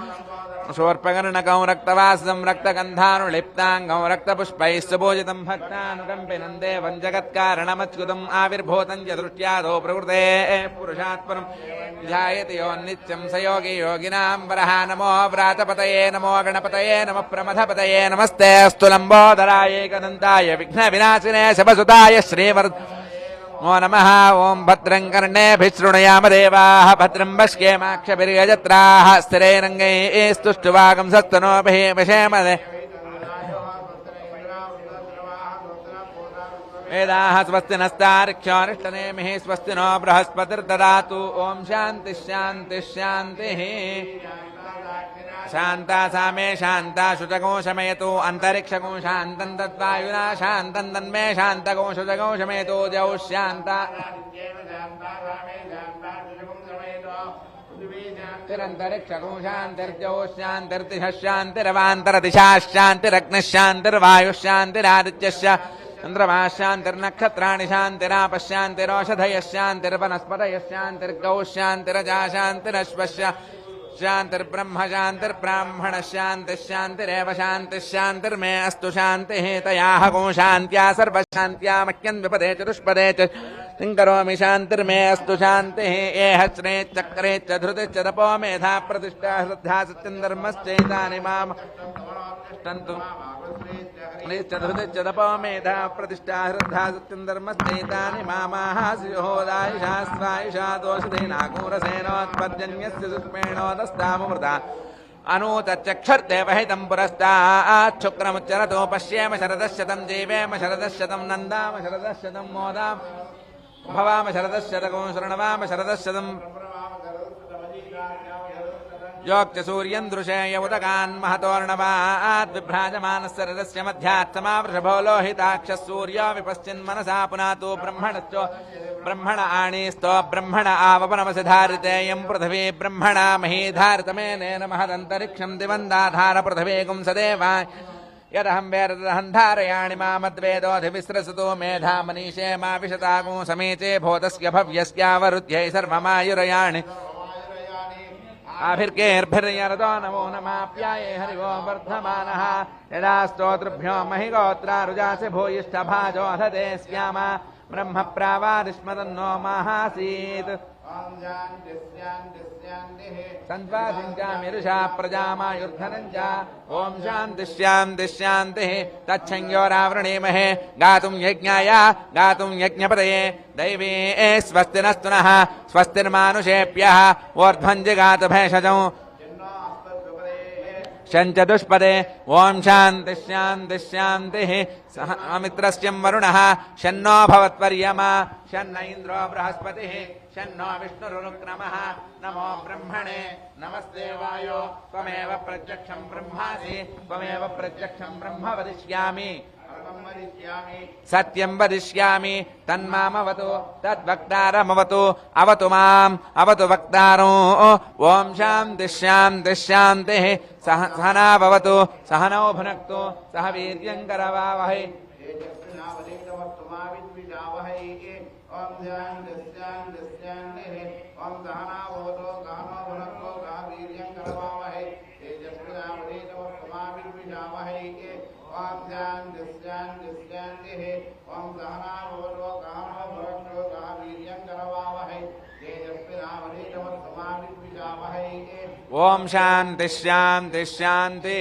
शूर्पकर्णकं रक्तवासं रक्तगन्धानुलिप्ताङ्गं रक्तपुष्पैः सुपूजितं भक्तानुकम्पिनं देवं जगत्कारणमच्युतम् आविर्भूतं च दृष्ट्यादो प्रकृते पुरुषात्परं ध्यायति योन्नित्यं स योगी योगिनां वरः नमो व्रातपतये नमो गणपतये नमः प्रमथपतये नमस्ते अस्तु लम्बोदराय एकदन्ताय विघ्नविनाशिने शवसुताय श्रीवर्धो नमः ॐ भद्रं कर्णेभिः शृणुयाम देवाः भद्रं पश्येमाक्षभिर्यजत्राः स्थिरैरङ्गैः स्तुष्टुवागं सस्तनोभिः विषेमदे वेदाः स्वस्ति नस्तार्क्ष्योनिष्टनेमिः स्वस्ति नो बृहस्पतिर्ददातु ॐ शान्तिः शान्तिः शान्तिः शान्ता सा मे शान्ता शुचगो शमयतु अन्तरिक्षगो शान्तं तद्वायुना शान्तं तन्मे शान्तगो शुचगो शमयतु द्यौः शान्ता तिरन्तरिक्षगो शान्तिर्द्यौः शान्तिर्दिशः शान्तिरवान्तरदिशाः शान्तिरग्निः शान्तिर्वायुः शान्तिरादित्यः चन्द्रमा शान्तिर्नक्षत्राणि शान्तिरापः शान्तिरोषधयः शान्तिर्वनस्पतयः शान्तिर्गौः शान्तिरजा शान्तिरश्वः शान्तिर्ब्रह्म शान्तिर्ब्राह्मणः शान्तिः शान्तिरेव शान्तिः शान्तिर्मे अस्तु शान्तिः तयाः गो शान्त्या सर्वशान्त्या मह्यं विपदे चतुष्पदे च किङ्करोमि शान्तिर्मे अस्तु शान्तिः एह श्रेच्चक्रेच्च धृतिश्च तपो मेधा प्रतिष्ठा श्रद्धा सत्यं धर्मश्चैतानि माम् तिष्ठन्तु धृतिश्च तपो मेधा प्रतिष्ठा श्रद्धा सत्यं धर्मश्चैतानि मामाः स्योदायुषा स्वायुषा दोषधेनागूरसेनोत्पद्यन्यस्य सुष्मेणोदस्तामृता अनूतच्चक्षुर्देवहितं पुरस्ताच्छुक्रमुच्चरतो पश्येम शरदशतं जीवेम शरदशतं नन्दाम शरदशतं मोदाम भवाम शरदशतको शृणवाम शरदशतं योक्च सूर्यं दृशेय उदकान् महतोर्णवात् बिभ्राजमानस्य रथस्य मध्यात्समावृषभो लोहिताक्षः सूर्यो विपश्चिन्मनसा पुनातु ब्रह्मणश्चो ब्रह्मण आणीस्तो ब्रह्मण आवपनमसि धारितेयं पृथिवी ब्रह्मणा मही धारितमेनेन महदन्तरिक्षं दिवन्दाधार पृथिवीगुं सदेवाय यदहं वेदहं धारयाणि मामद्वेदोऽधिविस्रसतो मेधा मनीषे मा विशतागुं समीचे भूतस्य भव्यस्यावरुध्यै सर्वमायुरयाणि आभिर्गेर्भिर्यरतो नमो नमाप्याये हरिवो वर्धमानः यदा स्तोतृभ्यो महिगोत्रारुजासि भूयिष्ठभाजोऽधते स्यामा ब्रह्म प्रावादिष्मदन्नो माहासीत् सन्त्वासिञ्चामिरुषा प्रजामायुर्धनञ्च ॐ शान्तिः शान्तिः शान्तिः तच्छंयोरावृणीमहे गातुं यज्ञाय गातुं यज्ञपतये दैवी स्वस्ति नस्तु नः स्वस्तिर्मानुषेभ्यः ऊर्ध्वं जिगातु भेषजौ शञ्चतुष्पदे ॐ शान्तिः शान्तिः शान्तिः सह अमित्रस्यं वरुणः शन्नो भवत्वर्यमा शन्न इन्द्रो बृहस्पतिः शन्नो विष्णुरुक्रमः नमो ब्रह्मणे नमस्ते वायो त्वमेव प्रत्यक्षं ब्रह्मासि त्वमेव प्रत्यक्षं ब्रह्म वदिष्यामि सत्यं वदिष्यामि तन्मामवतु तद्वक्तारमवतु अवतु माम् अवतु वक्तारो ॐ शान्तिः शान्तिः शान्तिः सहना भवतु सहनौ भुनक्तु सह वीर्यं करवावहै ओम शांति शांति शांति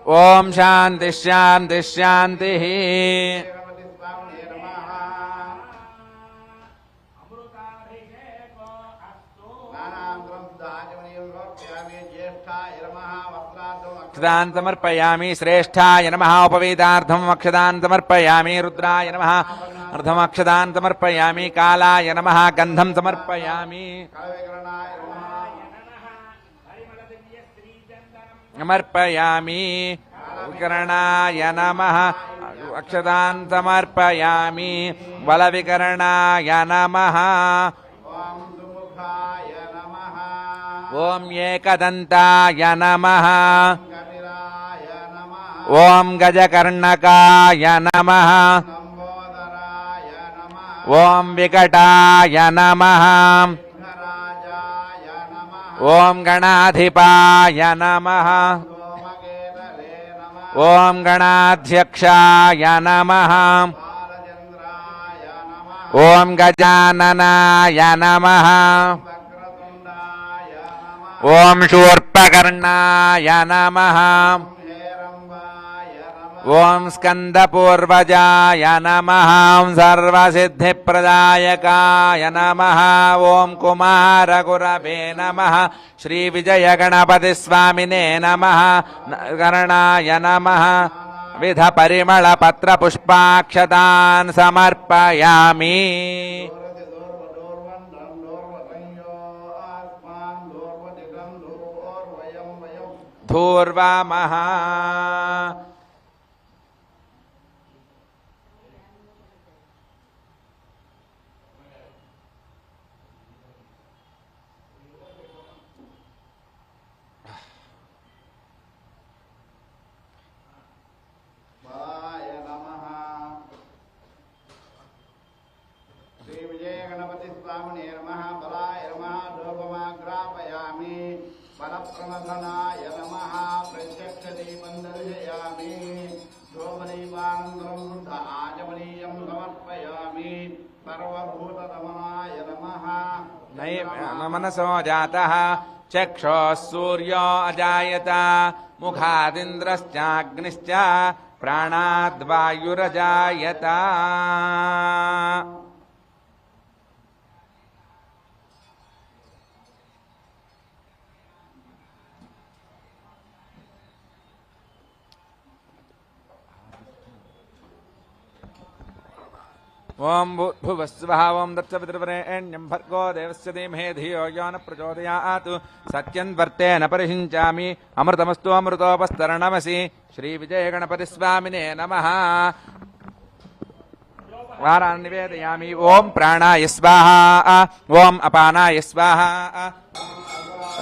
ओम शांति शांति शांति अक्षदान् समर्पयामि श्रेष्ठाय नमः उपवेदार्थम् अक्षदान् समर्पयामि रुद्राय नमः अर्धमक्षदान् समर्पयामि कालाय नमः गन्धं समर्पयामि समर्पयामि विकरणाय नमः अक्षदान् समर्पयामि बलविकरणाय नमः ओम एकदन्ताय नमः ఓం గజకర్ణకాయ నమః లంబోదరాయ నమః ఓం వికటాయ నమః విఘ్నరాజాయ నమః ఓం గణాధిపాయ నమః సోమకేతవే నమః ఓం గణాధ్యక్షాయ నమః బాలచంద్రాయ నమః ఓం గజాననాయ నమః వక్రతుండాయ నమః ఓం శూర్పకర్ణాయ నమః హేరంబాయ నమః ఓం స్కందపూర్వజాయ నమః సర్వసిద్ధిప్రదాయకాయ నమః ఓం కుమారగురవే నమః శ్రీ విజయ గణపతి స్వామినే నమః కర్ణాయ నమః విధ పరిమళ పత్ర పుష్పాక్షతాన్ సమర్పయామి దూర్వదూర్వండం దూర్వసంయో ఆస్మాన్ దూర్వదిగం దూర్వయం వయం ధూర్వామః బలాయ నమః శ్రీ విజయ గణపతి స్వామినే నమః బలాయ నమః ధూపమాగ్రాపయామి బలప్రమథనాయ నమః ప్రత్యక్ష దీపం దర్శయామి ధూపదీపానంతరం శుద్ధ ఆచమనీయం సమర్పయామి సర్వభూతరమణాయ నమః మనసో జాతః చక్షుః సూర్యో అజాయత ముఖాదింద్రశ్చాగ్నిశ్చ ప్రాణాద్వాయురజాయత ఓం భూర్భువస్వః ఓం దత్తపితృవరేణ్యం భర్గో దేవస్య ధీమహి ధియో యో న ప్రచోదయాత్ సత్యం వర్తేన పరిహించామి అమృతమస్తు అమృతోపస్తరణమసి శ్రీ విజయ గణపతి స్వామినే నమః వారాన్ని నివేదయామి ఓం ప్రాణాయ స్వాహా ఓం అపానాయ స్వాహా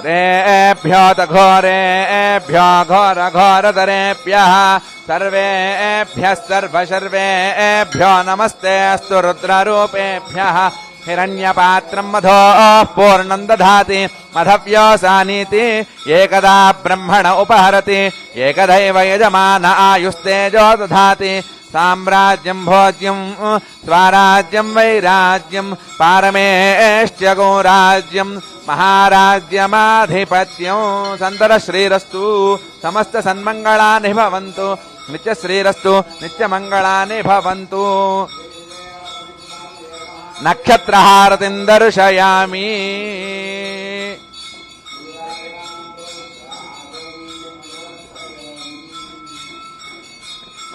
రేభ్యో ఘోరేభ్యో ఘోర ఘోరతరేభ్యః సర్వేభ్యः సర్వశర్వేభ్యో నమస్తే అస్తు రుద్రరూపేభ్యः హిరణ్యపాత్రం మధో పూర్ణం దధాతి మధవ్యోసానీతి ఏకదా బ్రహ్మణ ఉపహరతి ఏకదైవ యజమాన ఆయుస్తేజో దధాతి సామ్రాజ్యం భోజ్యం స్వరాజ్యం వైరాజ్యం పారమేష్ట్యగో రాజ్యం మహారాజ్యమాధిపత్యం సంతర శ్రీరస్తు సమస్త సన్మంగళాని భవంతు నిత్య శ్రీరస్తు నిత్యమంగళాని భవంతు నక్షత్రహారతిం దర్శయామి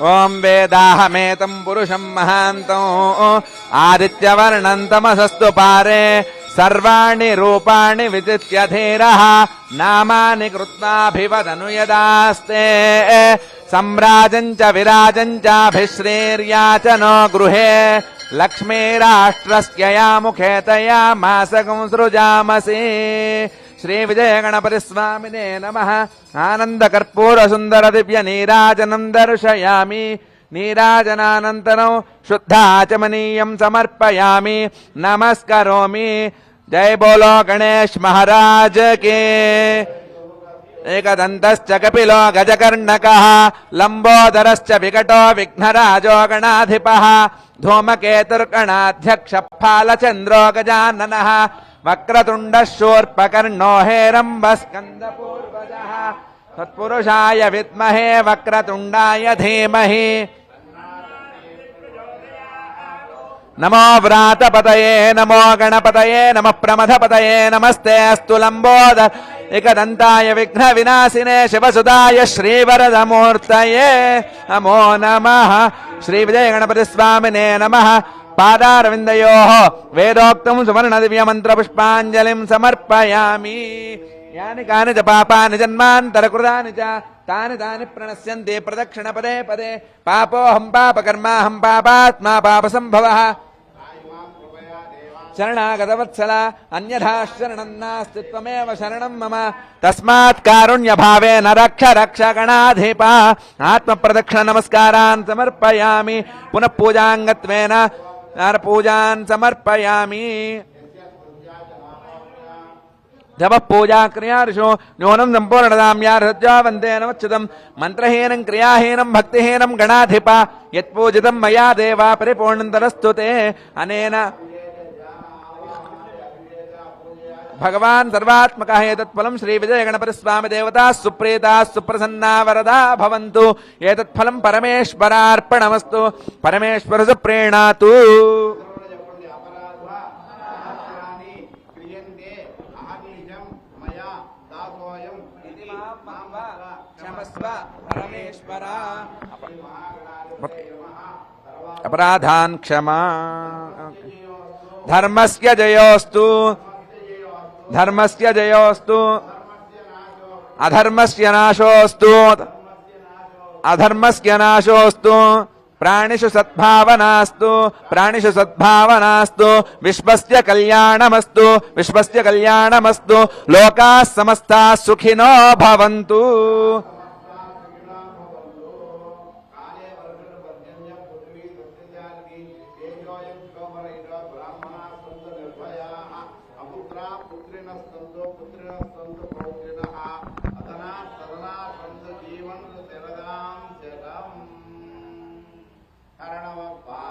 ఓం వేదాహమేతం పురుషం మహాంతం ఆదిత్యవర్ణం తమసస్తు పారే సర్వాణి రూపాణి విజిత్య ధీరః నామాని కృత్వాభివదను యదాస్తే సమ్రాజం చ విరాజం చాభిశ్రీర్యాచనో గృహే లక్ష్మీరాష్ట్రస్య యా ముఖే తయా మాసకం సృజామసి శ్రీ విజయ గణపతి స్వామినే నమః ఆనంద కర్పూర సుందర దివ్య నీరాజనం దర్శయామి నీరాజనానంతరం శుద్ధాచమనీయం సమర్పయామి నమస్కరోమి జై బోలో గణేష్ మహారాజ్ కే ఏకదంతశ్చ కపిలో గజకర్ణకః లంబోదరశ్చ వికటో విఘ్నరాజో గణాధిపః ధూమకేతుర్గణాధ్యక్ష ఫాలచంద్రో గజాననః వక్రతుండ శూర్పకర్ణో హేరంబస్కందపూర్వజః తత్పురుషాయ విద్మహే వక్రతుండాయ ధీమహి నమో వ్రాతపతయే నమో గణపతయే నమ ప్రమథపతయే నమస్తే అస్తు లంబోదర ఏకదంతాయ విఘ్న వినాశినే శివసుదాయ శ్రీవరదమూర్తయే నమో నమః శ్రీ విజయ గణపతి స్వామినే నమః పాదారవిందయోః వేదోక్తం సువర్ణ దివ్య మంత్ర పుష్పాంజలిం సమర్పయామి యాని కాని చ పాపాని జన్మాంతరకృతాని చ తాని తాని ప్రణశ్యంతి ప్రదక్షిణ పదే పదే పాపోహం పాపకర్మాహం పాపాత్మా పాప సంభవః శరణాగతవత్సల అన్యథా శరణం నాస్తి త్వమేవ శరణం మమ తస్మాత్ కారుణ్యభావేన రక్ష రక్ష గణాధిప ఆత్మప్రదక్షిణ నమస్కారాన్ సమర్పయామి పునః పూజాంగత్వేన పూజాన్ సమర్పయామి जब पूजा क्रियार्षो न्यूनम संपूर्णतां यार्हत्या वन्दे नमच्युतं मंत्रहीनं क्रियाहीनं भक्तिहीनं गणाधिपा यत्पूजितं मया देवा परिपूर्णतरस्तु ते अनेन भगवान् सर्वात्मकः एतत्फलं श्री विजय गणपति स्वामी देवता सुप्रीता सुप्रसन्ना वरदा भवन्तु एतत्फलं परमेश्वरार्पणमस्तु परमेश्वर सुप्रीणातु अपराधान क्षमा धर्मस्य जयोस्तु धर्मस्य जयोस्तु अधर्मस्य नाशोस्तु अधर्मस्य नाशोस्तु प्राणिषु सद्भावनास्तु प्राणिषु सद्भावनास्तु विश्वस्य कल्याणमस्तु विश्वस्य कल्याणमस्तु लोकाः समस्ताः सुखिनो भवन्तु పుత్రిణ